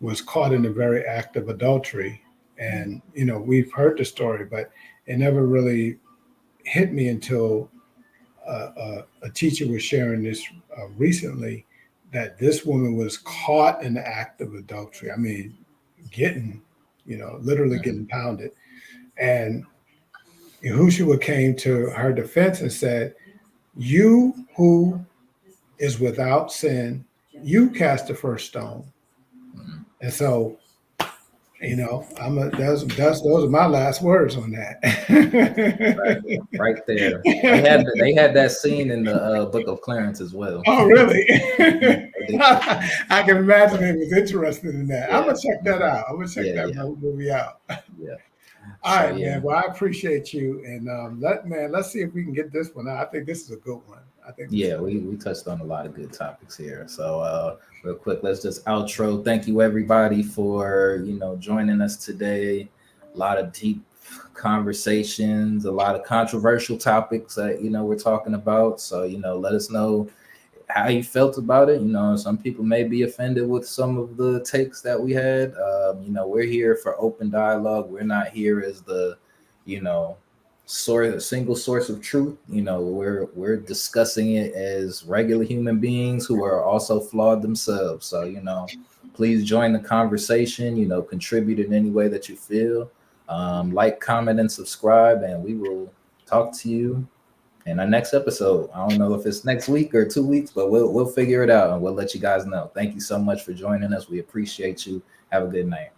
was caught in the very act of adultery. And, we've heard the story, but it never really hit me until a teacher was sharing this recently, that this woman was caught in the act of adultery. I mean, literally getting pounded. And Yahushua came to her defense and said, "You who is without sin, you cast the first stone." And so, those are my last words on that. right there. They had that scene in the Book of Clarence as well. Oh, really? I can imagine it was interested in that. Yeah. I'm gonna check that out. I'm gonna check that movie out. Yeah. All right, man. Well, I appreciate you, and let's see if we can get this one out. I think this is a good one. I think. Yeah, we touched on a lot of good topics here. So, real quick, let's just outro. Thank you, everybody, for joining us today. A lot of deep conversations, a lot of controversial topics that we're talking about. So, let us know how you felt about it. Some people may be offended with some of the takes that we had. We're here for open dialogue. We're not here as the single source of truth. We're discussing it as regular human beings who are also flawed themselves. So please join the conversation. Contribute in any way that you feel. Like, comment, and subscribe, and we will talk to you in our next episode. I don't know if it's next week or 2 weeks, but we'll figure it out and we'll let you guys know. Thank you so much for joining us. We appreciate you. Have a good night.